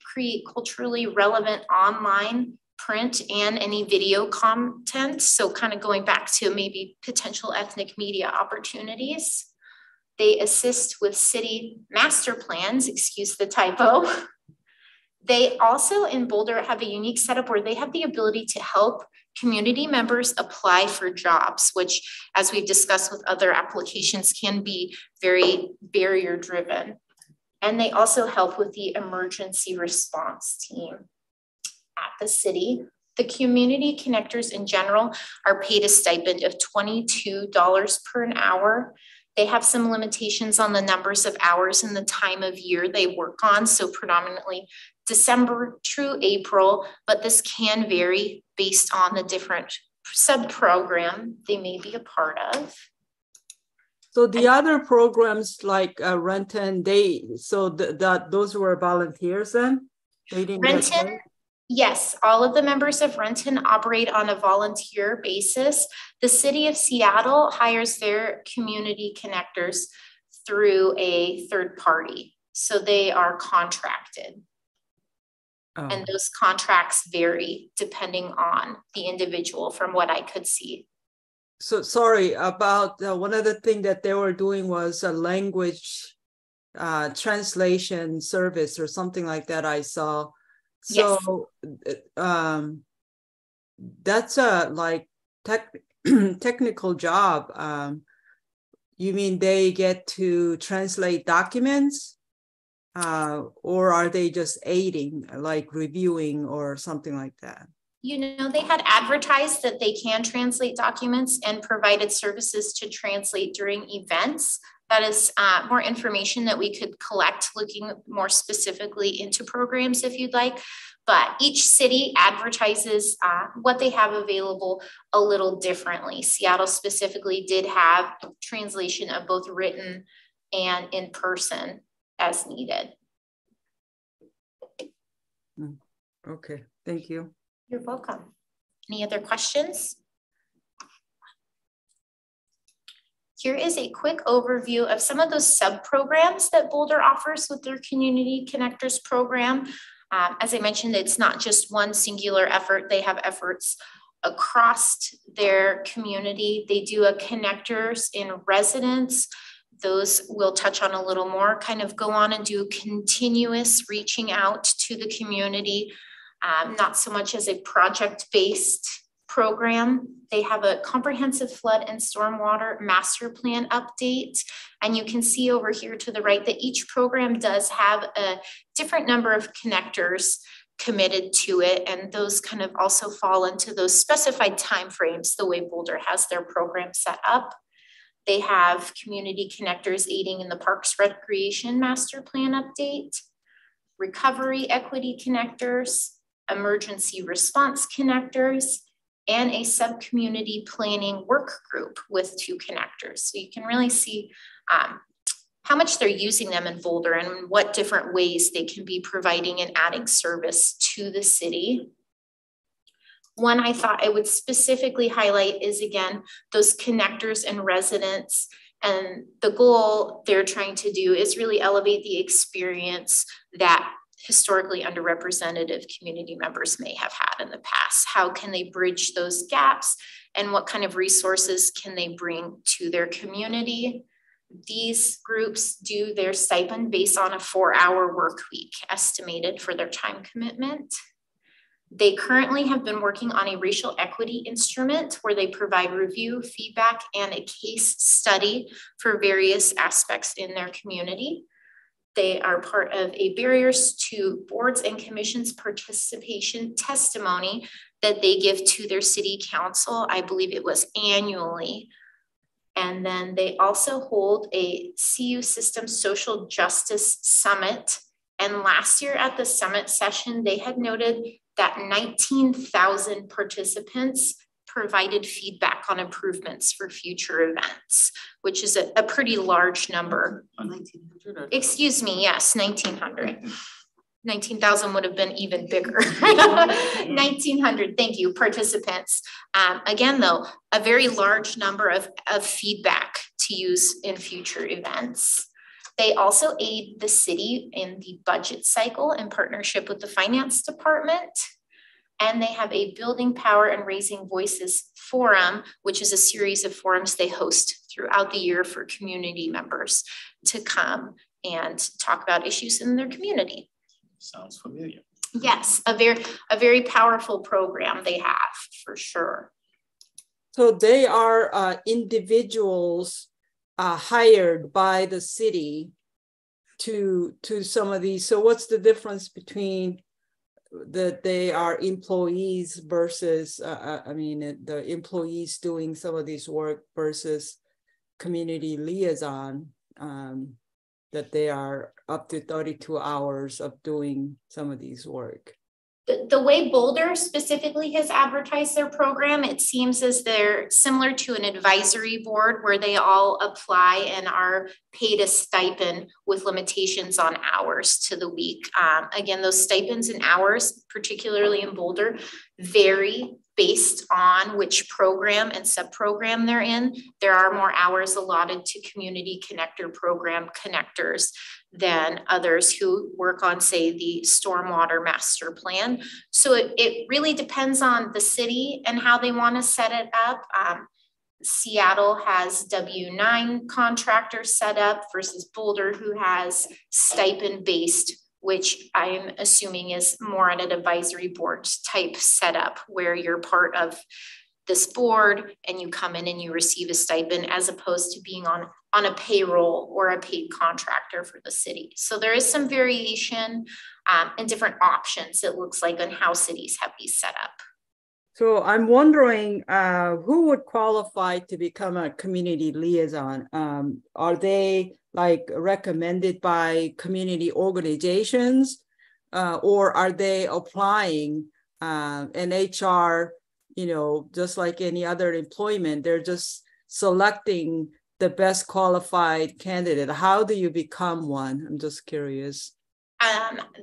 create culturally relevant online, print, and any video content. So kind of going back to maybe potential ethnic media opportunities. They assist with city master plans, excuse the typo. They also in Boulder have a unique setup where they have the ability to help community members apply for jobs, which as we've discussed with other applications can be very barrier driven. And they also help with the emergency response team at the city. The community connectors in general are paid a stipend of $22 per hour. They have some limitations on the numbers of hours and the time of year they work on, so predominantly December through April, but this can vary based on the different sub-program they may be a part of. So the other programs like Renton, those were volunteers then? They didn't Renton, yes, all of the members of Renton operate on a volunteer basis. The city of Seattle hires their community connectors through a third party. So they are contracted. Oh. And those contracts vary depending on the individual from what I could see. So sorry about one of the things that they were doing was a language translation service or something like that I saw. So yes. That's a like technical job. You mean they get to translate documents? Or are they just aiding, like reviewing or something like that? You know, they had advertised that they can translate documents and provided services to translate during events. That is more information that we could collect looking more specifically into programs if you'd like. But each city advertises what they have available a little differently. Seattle specifically did have translation of both written and in person as needed. Okay, thank you. You're welcome. Any other questions? Here is a quick overview of some of those sub-programs that Boulder offers with their Community Connectors program. As I mentioned, it's not just one singular effort. They have efforts across their community. They do a Connectors in Residence. Those we'll touch on a little more, kind of go on and do continuous reaching out to the community, not so much as a project-based program. They have a comprehensive flood and stormwater master plan update. And you can see over here to the right that each program does have a different number of connectors committed to it. And those kind of also fall into those specified timeframes, the way Boulder has their program set up. They have community connectors aiding in the Parks Recreation Master Plan update, recovery equity connectors, emergency response connectors, and a sub-community planning work group with 2 connectors. So you can really see how much they're using them in Boulder and what different ways they can be providing and adding service to the city. One I thought I would specifically highlight is, again, those connectors and residents. And the goal they're trying to do is really elevate the experience that historically underrepresented community members may have had in the past. How can they bridge those gaps, and what kind of resources can they bring to their community? These groups do their stipend based on a 4-hour work week estimated for their time commitment. They currently have been working on a racial equity instrument where they provide review, feedback, and a case study for various aspects in their community. They are part of a barriers to boards and commissions participation testimony that they give to their city council. I believe it was annually. And then they also hold a CU System Social Justice Summit. And last year at the summit session, they had noted that 19,000 participants provided feedback on improvements for future events, which is a pretty large number. 1900. Excuse me, yes, 1900. 19,000 would have been even bigger. 1900, thank you, participants. Again, though, a very large number of feedback to use in future events. They also aid the city in the budget cycle in partnership with the finance department. And they have a Building Power and Raising Voices Forum, which is a series of forums they host throughout the year for community members to come and talk about issues in their community. Sounds familiar. Yes, a very powerful program they have, for sure. So they are individuals hired by the city to some of these. So what's the difference between that they are employees versus, the employees doing some of this work versus community liaison, that they are up to 32 hours of doing some of these work? The way Boulder specifically has advertised their program, it seems as they're similar to an advisory board where they all apply and are paid a stipend with limitations on hours to the week. Again, those stipends and hours, particularly in Boulder, vary based on which program and sub-program they're in. There are more hours allotted to community connector program connectors than others who work on, say, the stormwater master plan. So it really depends on the city and how they want to set it up. Seattle has W-9 contractors set up versus Boulder, who has stipend-based, which I'm assuming is more at an advisory board type setup where you're part of this board and you come in and you receive a stipend as opposed to being on a payroll or a paid contractor for the city. So there is some variation and different options, it looks like, on how cities have these set up. So I'm wondering who would qualify to become a community liaison? Are they like recommended by community organizations or are they applying an HR, just like any other employment, they're just selecting the best qualified candidate? How do you become one? I'm just curious.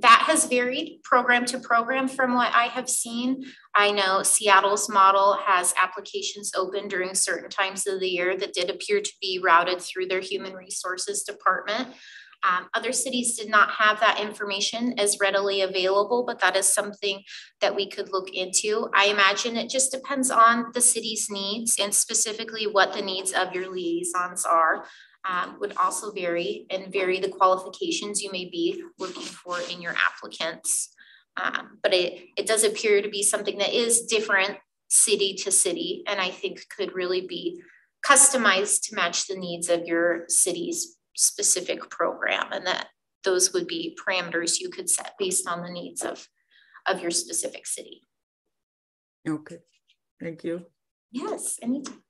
That has varied program to program from what I have seen. I know Seattle's model has applications open during certain times of the year that did appear to be routed through their human resources department. Other cities did not have that information as readily available, but that is something that we could look into. I imagine it just depends on the city's needs and specifically what the needs of your liaisons are. Would also vary the qualifications you may be looking for in your applicants. But it does appear to be something that is different city to city, and I think could really be customized to match the needs of your city's specific program, and that those would be parameters you could set based on the needs of your specific city. Okay, thank you. Yes, anytime.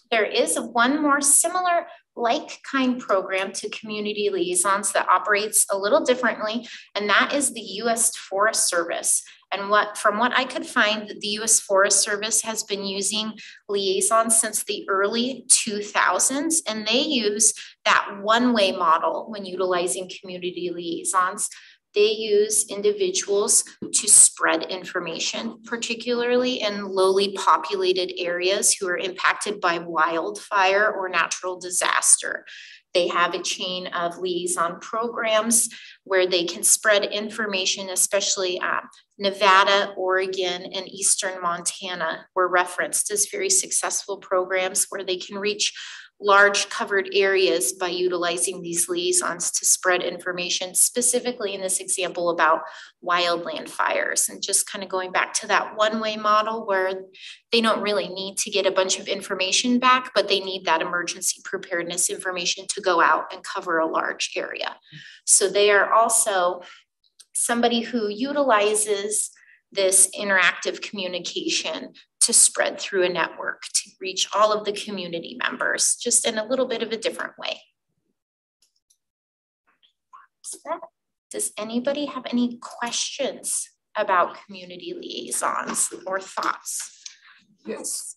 There is one more similar like-kind program to community liaisons that operates a little differently, and that is the U.S. Forest Service. And from what I could find, the U.S. Forest Service has been using liaisons since the early 2000s, and they use that one-way model when utilizing community liaisons. They use individuals to spread information, particularly in lowly populated areas who are impacted by wildfire or natural disaster. They have a chain of liaison programs where they can spread information, especially Nevada, Oregon, and Eastern Montana were referenced as very successful programs where they can reach large covered areas by utilizing these liaisons to spread information, specifically in this example about wildland fires. And just kind of going back to that one-way model where they don't really need to get a bunch of information back, but they need that emergency preparedness information to go out and cover a large area. So they are also somebody who utilizes this interactive communication to spread through a network to reach all of the community members, just in a little bit of a different way. Does anybody have any questions about community liaisons or thoughts? Yes.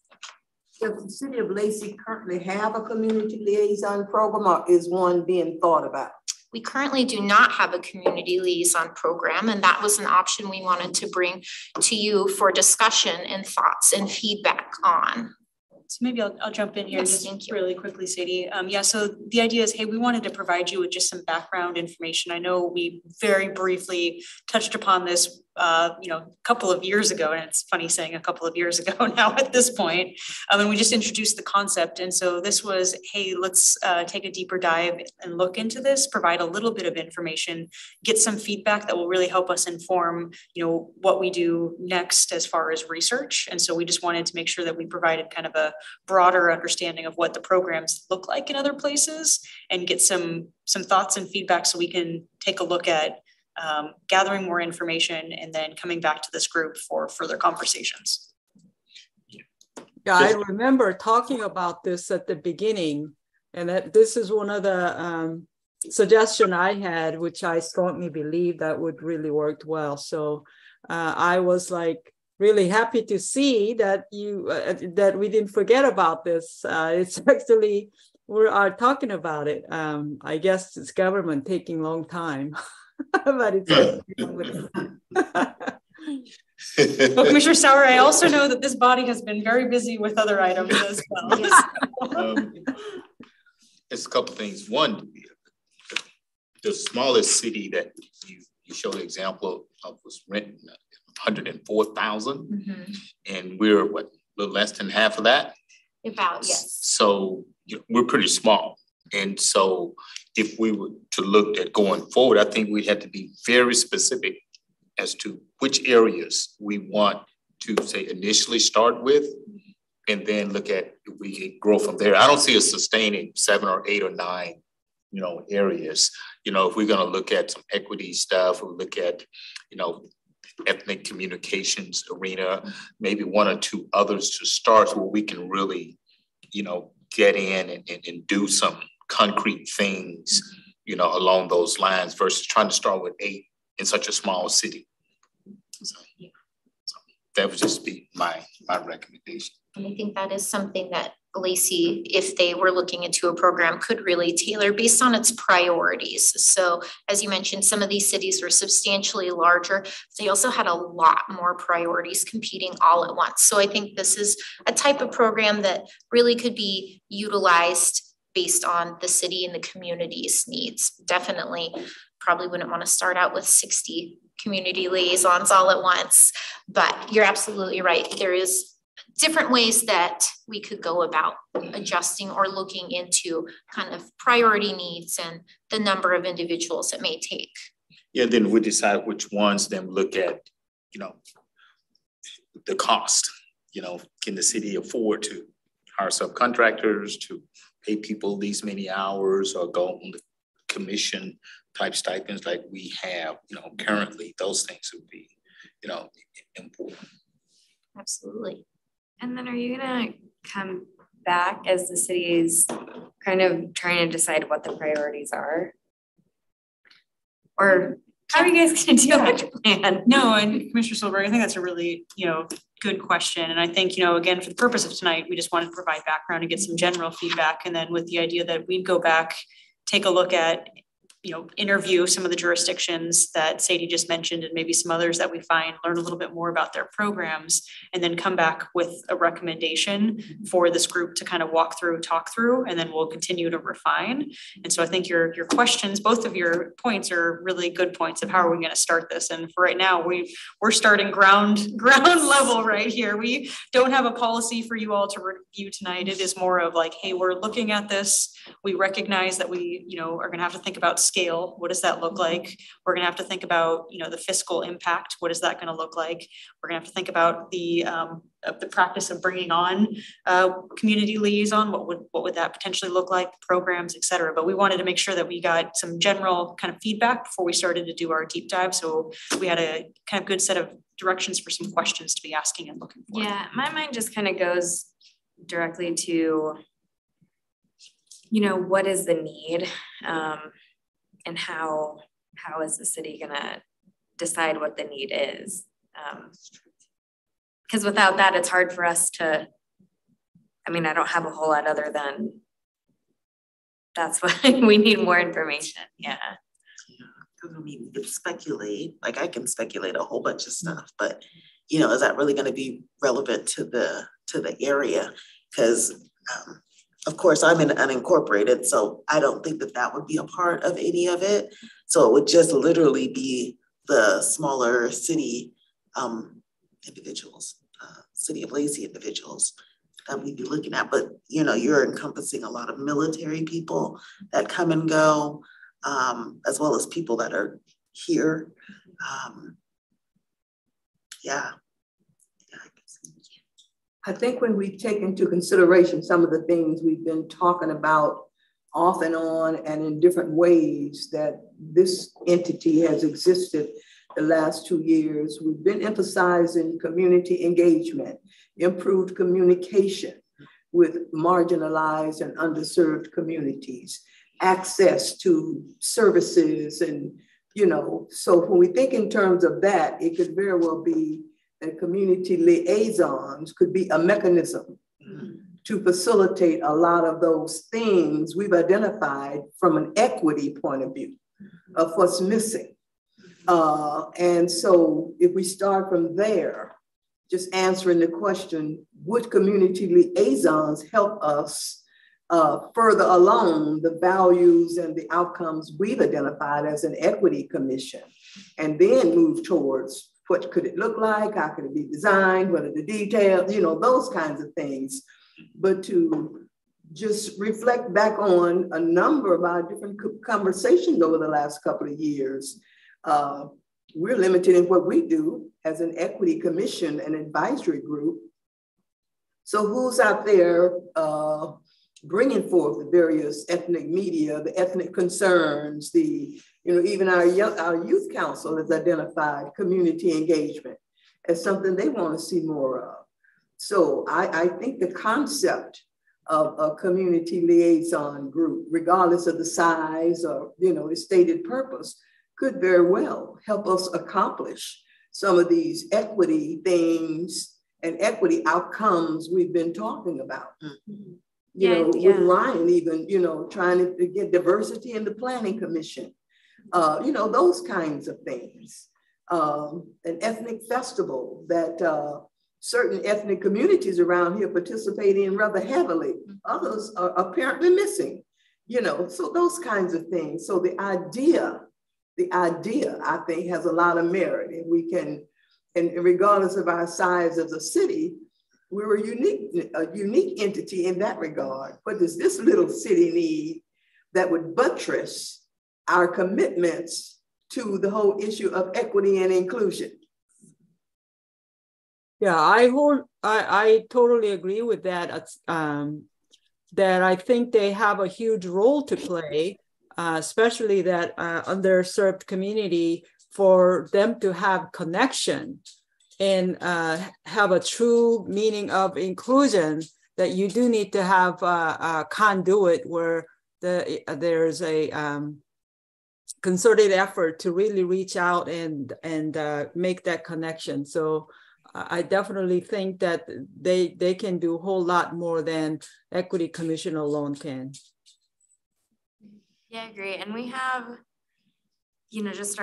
Does the city of Lacey currently have a community liaison program, or is one being thought about? We currently do not have a community liaison program, and that was an option we wanted to bring to you for discussion and thoughts and feedback on. So maybe I'll jump in here Yes, just really quickly, Sadie. Yeah, so the idea is, hey, we wanted to provide you with just some background information. I know we very briefly touched upon this a couple of years ago, and it's funny saying a couple of years ago now at this point. And we just introduced the concept. And so this was, hey, let's take a deeper dive and look into this, provide a little bit of information, get some feedback that will really help us inform, what we do next as far as research. And so we just wanted to make sure that we provided kind of a broader understanding of what the programs look like in other places and get some thoughts and feedback so we can take a look at gathering more information and then coming back to this group for further conversations. Yeah, I remember talking about this at the beginning, and that this is one of the suggestion I had, which I strongly believe that would really work well. So I was like really happy to see that that we didn't forget about this. It's actually, we are talking about it. I guess it's government taking a long time. But it's Well, Commissioner Sauer, I also know that this body has been very busy with other items as well. It's a couple things. One, the smallest city that you showed an example of was renting 104,000, and we're what, a little less than half of that? About, yes. So we're pretty small. And so if we were to look at going forward, I think we had to be very specific as to which areas we want to say initially start with, and then look at if we can grow from there. I don't see us sustaining 7 or 8 or 9, areas. If we're going to look at some equity stuff, or look at, ethnic communications arena, maybe 1 or 2 others to start where we can really, get in and do some concrete things, along those lines versus trying to start with 8 in such a small city. So that would just be my recommendation. And I think that is something that Lacey, if they were looking into a program, could really tailor based on its priorities. So as you mentioned, some of these cities were substantially larger. They also had a lot more priorities competing all at once. So I think this is a type of program that really could be utilized based on the city and the community's needs. Definitely, probably wouldn't want to start out with 60 community liaisons all at once, but you're absolutely right. There is different ways that we could go about adjusting or looking into kind of priority needs and the number of individuals it may take. Yeah, then we decide which ones, then look at, the cost. Can the city afford to hire subcontractors to pay people these many hours, or go on the commission type stipends like we have, currently? Those things would be, important. Absolutely. And then are you gonna come back as the city is kind of trying to decide what the priorities are? Or how are you guys gonna deal with your plan? No, and Commissioner Silver, I think that's a really, good question. And I think, again, for the purpose of tonight, we just wanted to provide background and get some general feedback. And then with the idea that we'd go back, take a look at, interview some of the jurisdictions that Sadie just mentioned and maybe some others that we find, learn a little bit more about their programs, and then come back with a recommendation for this group to kind of walk through, talk through, and then we'll continue to refine. And so I think your questions, both of your points are really good points of how are we going to start this. And for right now, we're starting ground level right here. We don't have a policy for you all to review tonight. It is more of like, hey, we're looking at this. We recognize that we, are going to have to think about scale. What does that look like? We're going to have to think about, the fiscal impact. What is that going to look like? We're going to have to think about the practice of bringing on community liaison. What would that potentially look like? Programs, et cetera. But we wanted to make sure that we got some general kind of feedback before we started to do our deep dive. So we had a kind of good set of directions for some questions to be asking and looking for. Yeah, my mind just kind of goes directly to, what is the need, and how is the city gonna decide what the need is? Because without that, it's hard for us to, I don't have a whole lot other than that's what we need more information. Yeah. We could speculate, like I can speculate a whole bunch of stuff, but is that really going to be relevant to the area? Because of course I'm in unincorporated, so I don't think that would be a part of any of it. So it would just literally be the smaller city individuals, City of Lacey individuals that we'd be looking at. But you're encompassing a lot of military people that come and go, as well as people that are here. I think when we take into consideration some of the things we've been talking about off and on and in different ways that this entity has existed the last 2 years, we've been emphasizing community engagement, improved communication with marginalized and underserved communities, access to services, and so when we think in terms of that, it could very well be that community liaisons could be a mechanism to facilitate a lot of those things we've identified from an equity point of view of what's missing. And so if we start from there, just answering the question, would community liaisons help us further along the values and the outcomes we've identified as an equity commission, and then move towards what could it look like, how could it be designed, what are the details, those kinds of things. But to just reflect back on a number of our different conversations over the last couple of years, we're limited in what we do as an equity commission and advisory group. So who's out there bringing forth the various ethnic media, the ethnic concerns, even our youth council has identified community engagement as something they want to see more of. So I think the concept of a community liaison group, regardless of the size or the stated purpose, could very well help us accomplish some of these equity things and equity outcomes we've been talking about. With Ryan even, trying to get diversity in the planning commission, those kinds of things. An ethnic festival that certain ethnic communities around here participate in rather heavily. Others are apparently missing, so those kinds of things. So the idea, I think, has a lot of merit, and we can, and regardless of our size as a city, we're a unique entity in that regard. What does this little city need that would buttress our commitments to the whole issue of equity and inclusion? Yeah, I totally agree with that. That I think they have a huge role to play, especially that underserved community, for them to have connection and have a true meaning of inclusion that you do need to have a conduit where there's a concerted effort to really reach out and make that connection. So I definitely think that they can do a whole lot more than Equity Commission alone can. Yeah, I agree. And we have, you know, just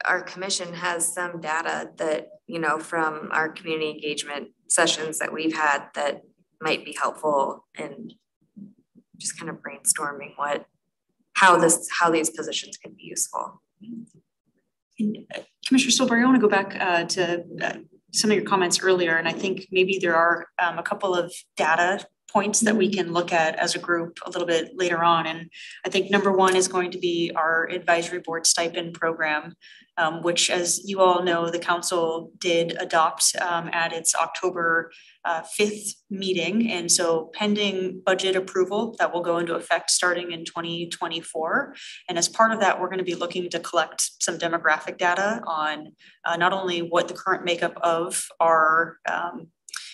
our commission has some data that, you know, from our community engagement sessions that we've had that might be helpful in just kind of brainstorming how these positions can be useful. Commissioner Stolberg, I want to go back to some of your comments earlier, and I think maybe there are a couple of data points that we can look at as a group a little bit later on. And I think number one is going to be our advisory board stipend program, which, as you all know, the council did adopt at its October 5th meeting. And so pending budget approval, that will go into effect starting in 2024. And as part of that, we're going to be looking to collect some demographic data on not only what the current makeup of our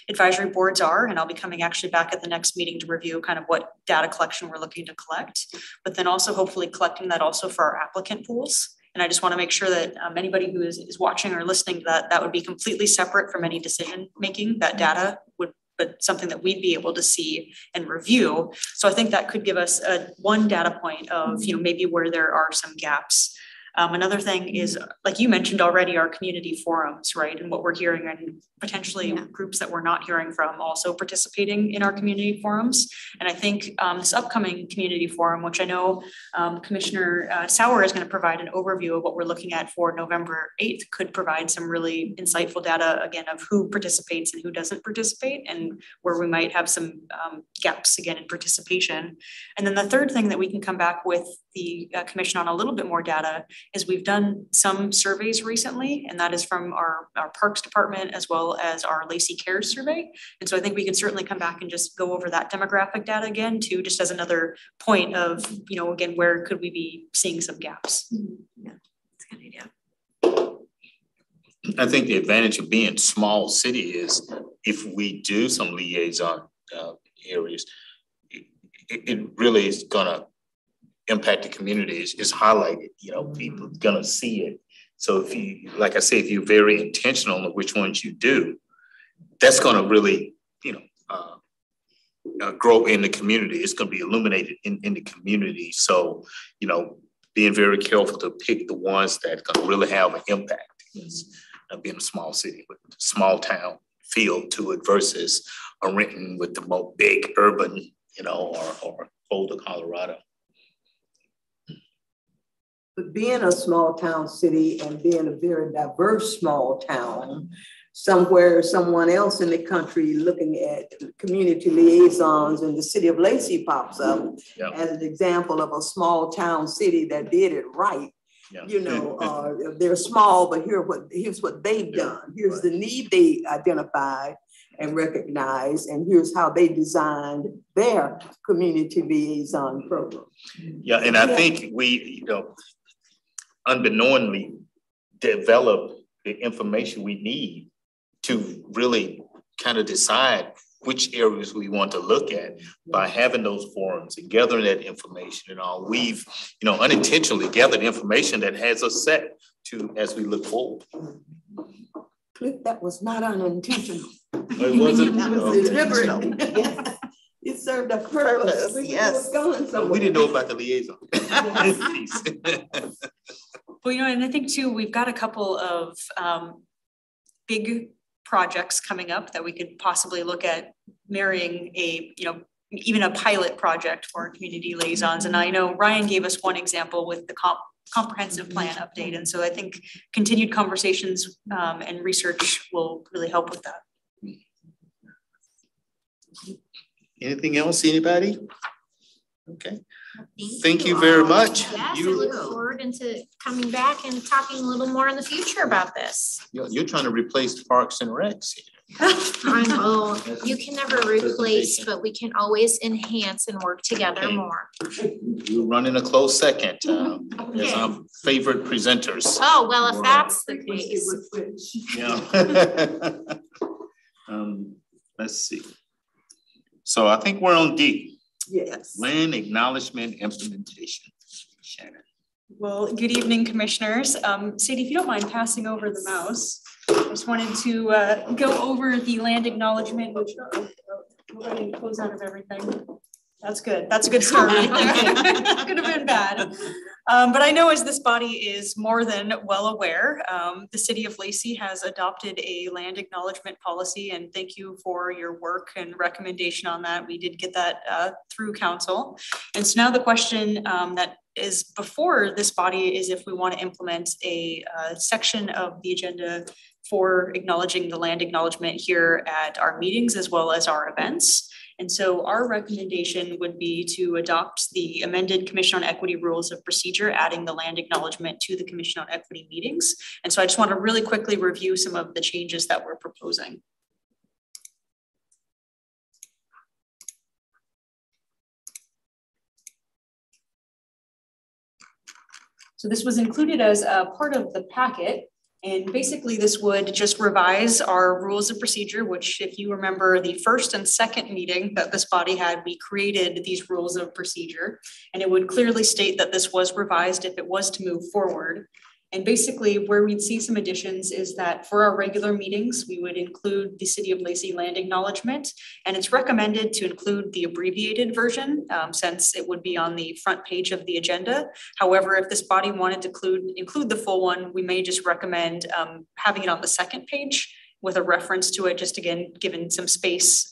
advisory boards are, and I'll be coming actually back at the next meeting to review kind of what data collection we're looking to collect, but then also hopefully collecting that also for our applicant pools. And I just want to make sure that anybody who is watching or listening to that would be completely separate from any decision making. That data would, but something that we'd be able to see and review. So I think that could give us one data point of, you know, maybe where there are some gaps. Another thing is, like you mentioned already, our community forums, right? And what we're hearing, and potentially groups that we're not hearing from also participating in our community forums. And I think this upcoming community forum, which I know Commissioner Sauer is going to provide an overview of what we're looking at for November 8th, could provide some really insightful data, again, of who participates and who doesn't participate, and where we might have some gaps, again, in participation. And then the third thing that we can come back with the commission on a little bit more data is we've done some surveys recently, and that is from our Parks Department as well as our Lacey Cares survey. And so I think we can certainly come back and just go over that demographic data again too, just as another point of, you know, again, where could we be seeing some gaps? Yeah, that's a good idea. I think the advantage of being small city is if we do some liaison areas, it really is gonna impact the community. Is highlighted, you know, people gonna see it. So if you, like I say, if you're very intentional on which ones you do, that's gonna really, you know, grow in the community. It's gonna be illuminated in the community. So, you know, being very careful to pick the ones that gonna really have an impact. It's being a small city with a small town feel to it versus a Renton with the more big urban, you know, or Boulder, Colorado. But being a small town city and being a very diverse small town, somewhere someone else in the country looking at community liaisons, and the city of Lacey pops up as an example of a small town city that did it right. You know, they're small, but here's what they've done. Here's the need they identified and recognized, and here's how they designed their community liaison program. Yeah, and I think we, you know, unbeknowingly develop the information we need to really kind of decide which areas we want to look at by having those forums and gathering that information and all. We've, you know, unintentionally gathered information that has us set to as we look forward. Cliff, that was not unintentional. It wasn't. That was deliberate. It served a purpose. We didn't know about the liaison. Well, you know, and I think too, we've got a couple of big projects coming up that we could possibly look at marrying a, you know, even a pilot project for community liaisons. And I know Ryan gave us one example with the comprehensive plan update. And so I think continued conversations and research will really help with that. Anything else, anybody? Okay. Thank you very much. Yes, I look forward into coming back and talking a little more in the future about this. You're trying to replace Parks and Recs here. I know, you can never replace, but we can always enhance and work together more. You're running a close second as our favorite presenters. Oh, well, if that's the case. Yeah. Let's see. So I think we're on D, Yes. land acknowledgement implementation. Shannon. Well, good evening, commissioners. Sadie, if you don't mind passing over the mouse, I just wanted to go over the land acknowledgement, which we're going to close out of everything. That's good. That's a good start. Could have been bad. But I know as this body is more than well aware, the city of Lacey has adopted a land acknowledgement policy, and thank you for your work and recommendation on that. We did get that through council. And so now the question that is before this body is if we want to implement a section of the agenda for acknowledging the land acknowledgement here at our meetings as well as our events. And so our recommendation would be to adopt the amended Commission on Equity Rules of Procedure, adding the land acknowledgement to the Commission on Equity meetings. And so I just want to really quickly review some of the changes that we're proposing. So this was included as a part of the packet. And basically this would just revise our rules of procedure, which if you remember the first and second meeting that this body had, we created these rules of procedure, and it would clearly state that this was revised if it was to move forward. And basically where we'd see some additions is that for our regular meetings, we would include the City of Lacey land acknowledgement, and it's recommended to include the abbreviated version since it would be on the front page of the agenda. However, if this body wanted to include the full one, we may just recommend having it on the second page with a reference to it, just again, given some space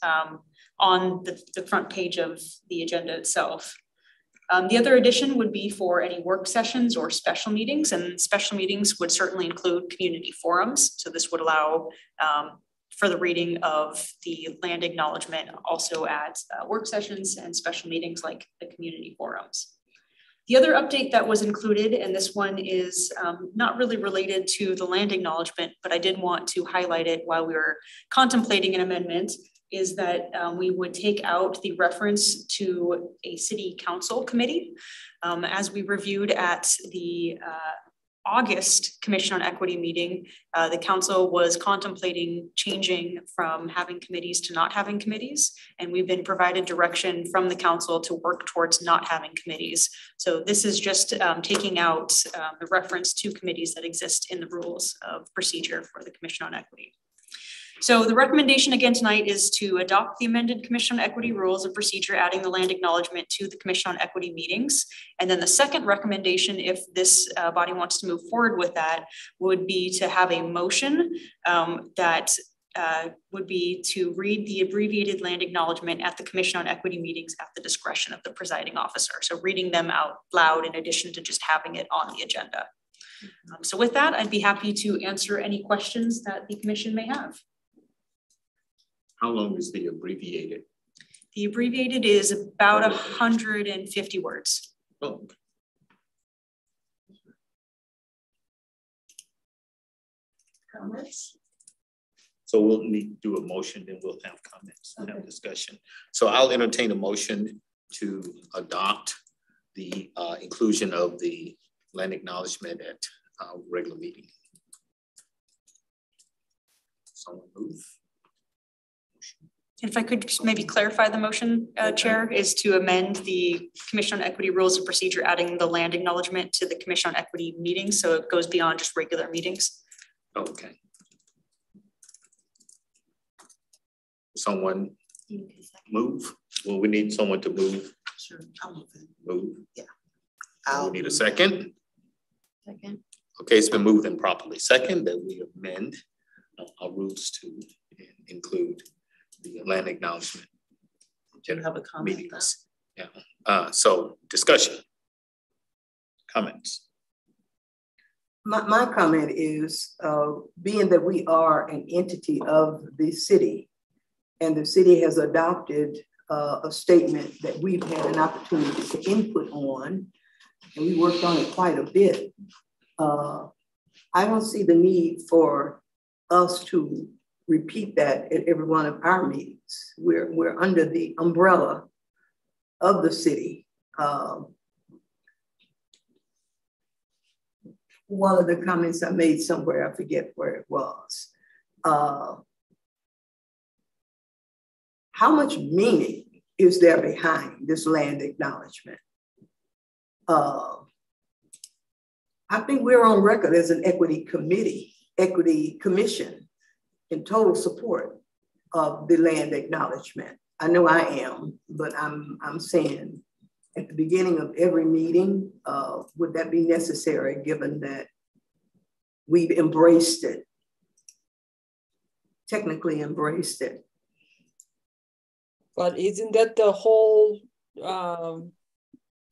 on the front page of the agenda itself. The other addition would be for any work sessions or special meetings, and special meetings would certainly include community forums. So this would allow for the reading of the land acknowledgement also at work sessions and special meetings like the community forums. The other update that was included, and this one is not really related to the land acknowledgement, but I did want to highlight it while we were contemplating an amendment, is that we would take out the reference to a city council committee. As we reviewed at the August Commission on Equity meeting, the council was contemplating changing from having committees to not having committees. And we've been provided direction from the council to work towards not having committees. So this is just taking out the reference to committees that exist in the rules of procedure for the Commission on Equity. So the recommendation again tonight is to adopt the amended Commission on Equity Rules of Procedure, adding the land acknowledgement to the Commission on Equity meetings. And then the second recommendation, if this body wants to move forward with that, would be to have a motion that would be to read the abbreviated land acknowledgement at the Commission on Equity meetings at the discretion of the presiding officer. So reading them out loud in addition to just having it on the agenda. So with that, I'd be happy to answer any questions that the commission may have. How long is the abbreviated? The abbreviated is about 150 words. Oh. Comments? So we'll need to do a motion, then we'll have comments and have discussion. So I'll entertain a motion to adopt the inclusion of the land acknowledgement at our regular meeting. Someone move. If I could just maybe clarify the motion, Chair, is to amend the Commission on Equity Rules of Procedure, adding the land acknowledgement to the Commission on Equity meetings, so it goes beyond just regular meetings. Okay. Someone move? Well, we need someone to move. Sure, I'll move it. Move? Yeah. We need a second. Second. Okay, it's been moved and properly second that we amend our rules to include the land acknowledgement. Do you have a comment? Meetings. Yeah. So discussion, comments. My comment is, being that we are an entity of the city, and the city has adopted a statement that we've had an opportunity to input on, and we worked on it quite a bit. I don't see the need for us to repeat that at every one of our meetings. We're under the umbrella of the city. One of the comments I made somewhere, I forget where it was. How much meaning is there behind this land acknowledgement. I think we're on record as an equity commission in total support of the land acknowledgement. I know I am, but I'm saying at the beginning of every meeting, would that be necessary given that we've embraced it, technically embraced it? But isn't that the whole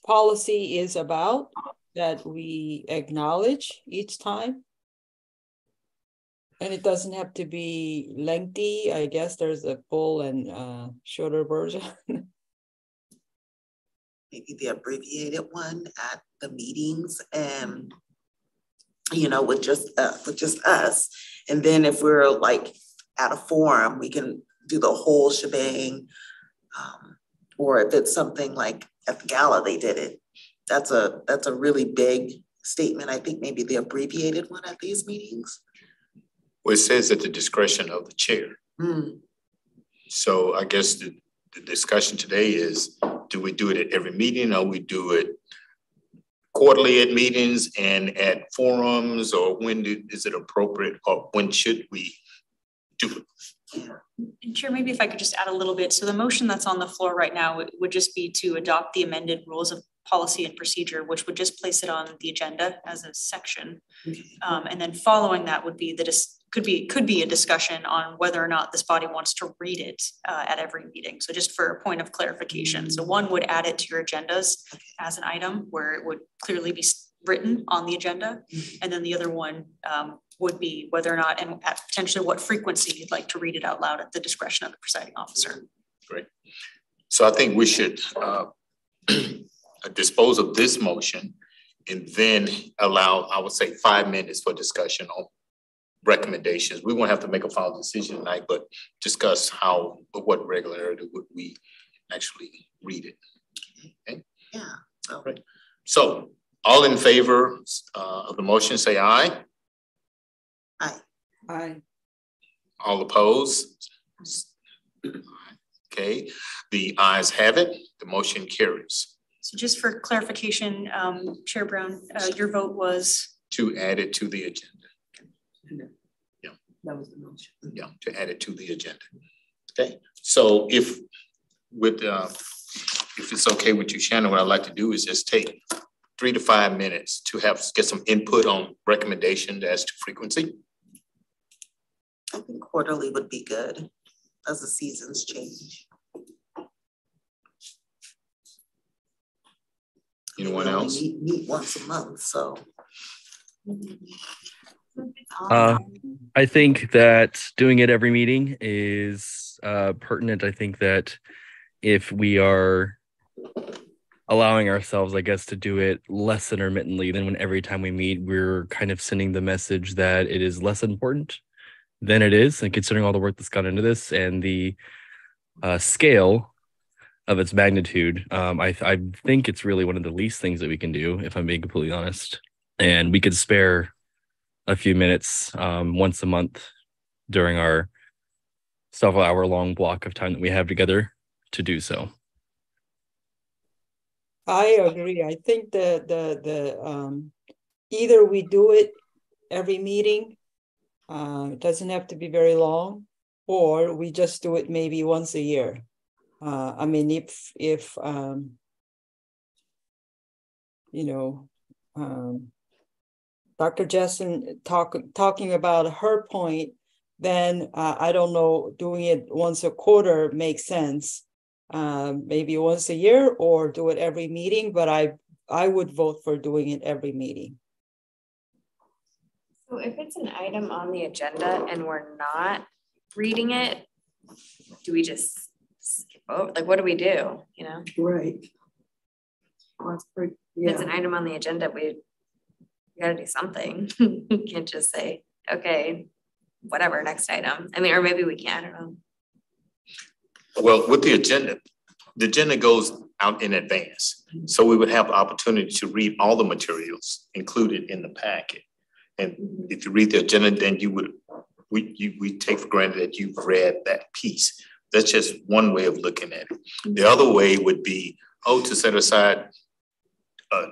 policy is about, that we acknowledge each time? And it doesn't have to be lengthy. I guess there's a full and shorter version. Maybe the abbreviated one at the meetings, and you know, with just us. And then if we're like at a forum, we can do the whole shebang. Or if it's something like at the gala they did it, that's a really big statement. I think maybe the abbreviated one at these meetings. Well, it says at the discretion of the chair. So I guess the discussion today is, do we do it at every meeting, or we do it quarterly at meetings and at forums, or when is it appropriate, or when should we do it? And Chair, maybe if I could just add a little bit. So the motion that's on the floor right now would just be to adopt the amended rules of policy and procedure, which would just place it on the agenda as a section. And then following that would be could be a discussion on whether or not this body wants to read it at every meeting. So just for a point of clarification. So one would add it to your agendas as an item where it would clearly be written on the agenda. And then the other one would be whether or not and at potentially what frequency you'd like to read it out loud at the discretion of the presiding officer. Great. So I think we should dispose of this motion and then allow, I would say, 5 minutes for discussion on recommendations. We won't have to make a final decision tonight, but discuss what regularity would we actually read it. Okay? Yeah. All right. So all in favor of the motion, say aye. Aye. Aye. All opposed? Okay, the ayes have it. The motion carries. So just for clarification, Chair Brown, your vote was? To add it to the agenda. Yeah. That was the motion. Yeah, to add it to the agenda. Okay, so if it's okay with you, Shannon, what I'd like to do is just take 3 to 5 minutes to get some input on recommendations as to frequency. I think quarterly would be good as the seasons change. Anyone else? Meet once a month, so. I think that doing it every meeting is pertinent. I think that if we are allowing ourselves, I guess, to do it less intermittently, then when every time we meet, we're kind of sending the message that it is less important than it is. And considering all the work that's gone into this and the scale of its magnitude, I think it's really one of the least things that we can do, if I'm being completely honest. And we could spare a few minutes once a month during our several hour long block of time that we have together to do so. I agree. I think the either we do it every meeting, it doesn't have to be very long, or we just do it maybe once a year. I mean, if you know, Dr. Jessen talking about her point, then I don't know, doing it once a quarter makes sense. Maybe once a year or do it every meeting, but I would vote for doing it every meeting. So if it's an item on the agenda and we're not reading it, do we just skip over? Like, what do we do, you know? Right. That's pretty, yeah. If it's an item on the agenda, we gotta do something. You can't just say, okay, whatever, next item. I mean, or maybe we can, I don't know. Well, with the agenda goes out in advance. So we would have the opportunity to read all the materials included in the packet. And if you read the agenda, then we take for granted that you've read that piece. That's just one way of looking at it. The other way would be, to set aside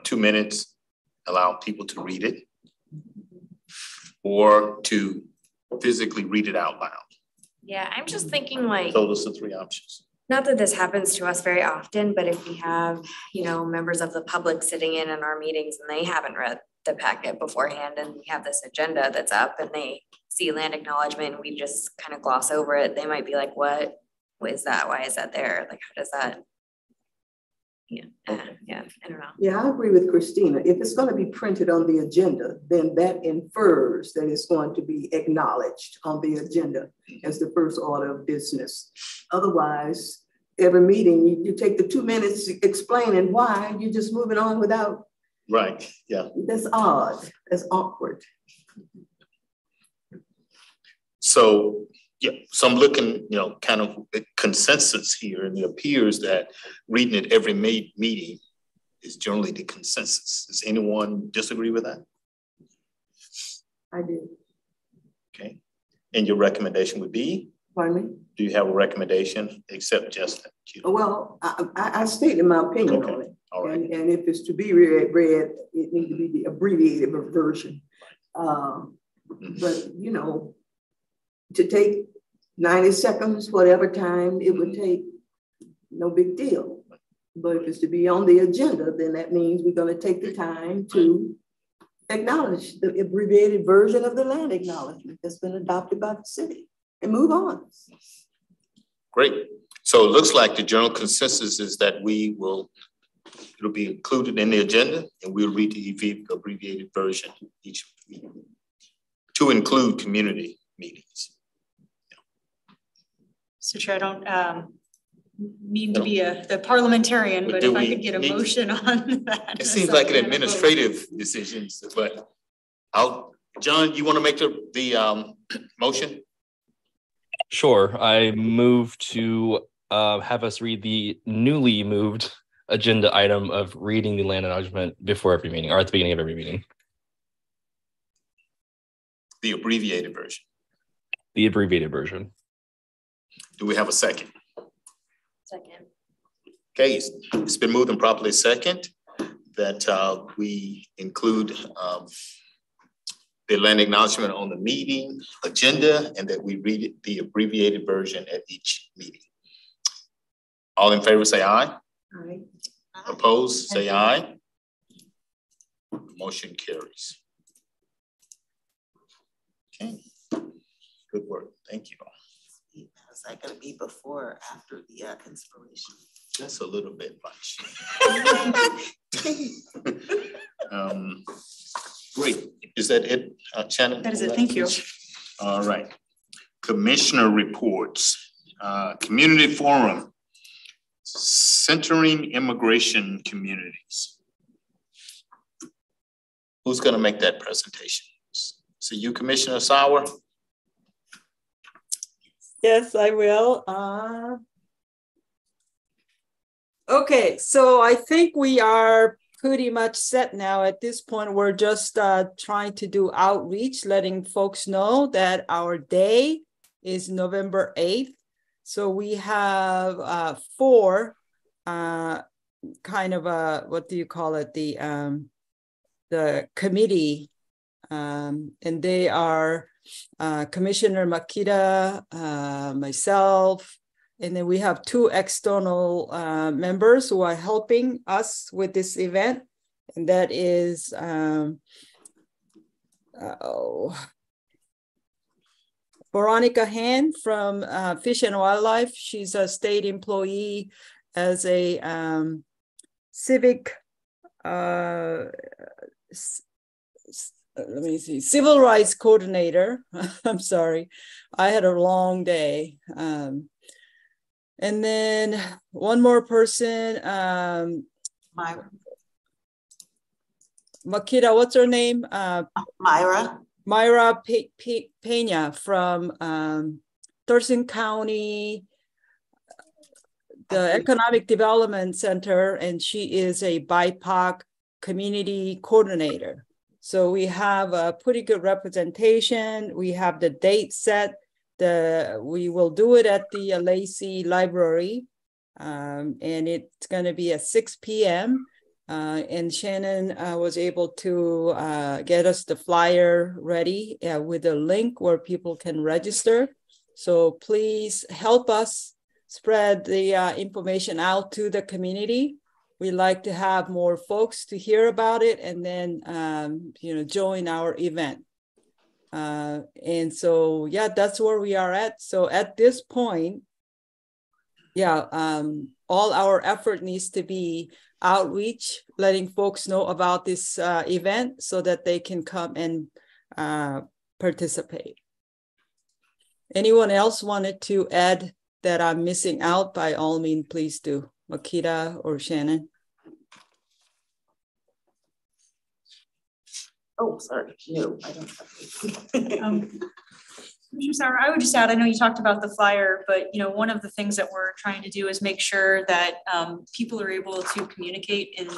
2 minutes, allow people to read it, or to physically read it out loud. Yeah, I'm just thinking like, So those are 3 options. not that this happens to us very often, but if we have, members of the public sitting in on our meetings and they haven't read the packet beforehand and we have this agenda that's up and they see land acknowledgement and we just kind of gloss over it, they might be like, what is that? Why is that there? Like, how does that? Yeah, I don't know. Yeah, I agree with Christina. If it's going to be printed on the agenda, then that infers that it's going to be acknowledged on the agenda as the first order of business. Otherwise, every meeting, you take the 2 minutes explaining why, you're just moving on without. Right, yeah. That's odd, that's awkward. So, yeah, so I'm looking, kind of consensus here, and it appears that reading it every meeting is generally the consensus. Does anyone disagree with that? I do. Okay, and your recommendation would be? Pardon me? Do you have a recommendation except just that? Well, I stated my opinion on it. All right. And if it's to be read, it needs to be the abbreviated version. But, to take 90 seconds, whatever time it would take, no big deal. But if it's to be on the agenda, then that means we're going to take the time to acknowledge the abbreviated version of the land acknowledgement that's been adopted by the city and move on. Great. So it looks like the general consensus is that it'll be included in the agenda and we'll read the abbreviated version each meeting to include community meetings. So Chair, I don't mean to be the parliamentarian, but if I could get a motion on that. It seems like an administrative decision, but John, you want to make the motion? Sure. I move to have us read the newly moved agenda item of reading the land acknowledgement before every meeting, or at the beginning of every meeting. The abbreviated version. The abbreviated version. Do we have a second? Second. Okay, it's been moved and properly second that we include the land acknowledgement on the meeting agenda and that we read the abbreviated version at each meeting. All in favor say aye. Aye. Opposed, say aye. Motion carries. Okay, good work. Thank you. Is that going to be before or after the inspiration? That's a little bit much. Great. Is that it, Shannon? That is it. Thank you. All right. Commissioner reports. Community forum. Centering immigration communities. Who's going to make that presentation? So you, Commissioner Sauer? Yes, I will. Okay, so I think we are pretty much set now. At this point, we're just trying to do outreach, letting folks know that our day is November 8th. So we have 4 kind of what do you call it? The committee, and they are Commissioner Makita, myself, and then we have 2 external members who are helping us with this event, and that is Veronica Han from Fish and Wildlife. She's a state employee as a civic, let me see, civil rights coordinator. I'm sorry, I had a long day. And then one more person, Myra. Makita, what's her name? Myra. Myra Pena from Thurston County, the Economic Development Center, and she is a BIPOC community coordinator. So we have a pretty good representation. We have the date set we will do it at the Lacey Library. And it's gonna be at 6 p.m. And Shannon was able to get us the flyer ready with a link where people can register. So please help us spread the information out to the community. We like to have more folks to hear about it and then, join our event. And so, yeah, that's where we are at. So at this point, all our effort needs to be outreach, letting folks know about this event so that they can come and participate. Anyone else wanted to add that I'm missing out? By all means, please do. Makita or Shannon. Oh, sorry, no, I don't. Commissioner Sauer, I would just add, I know you talked about the flyer, but one of the things that we're trying to do is make sure that people are able to communicate in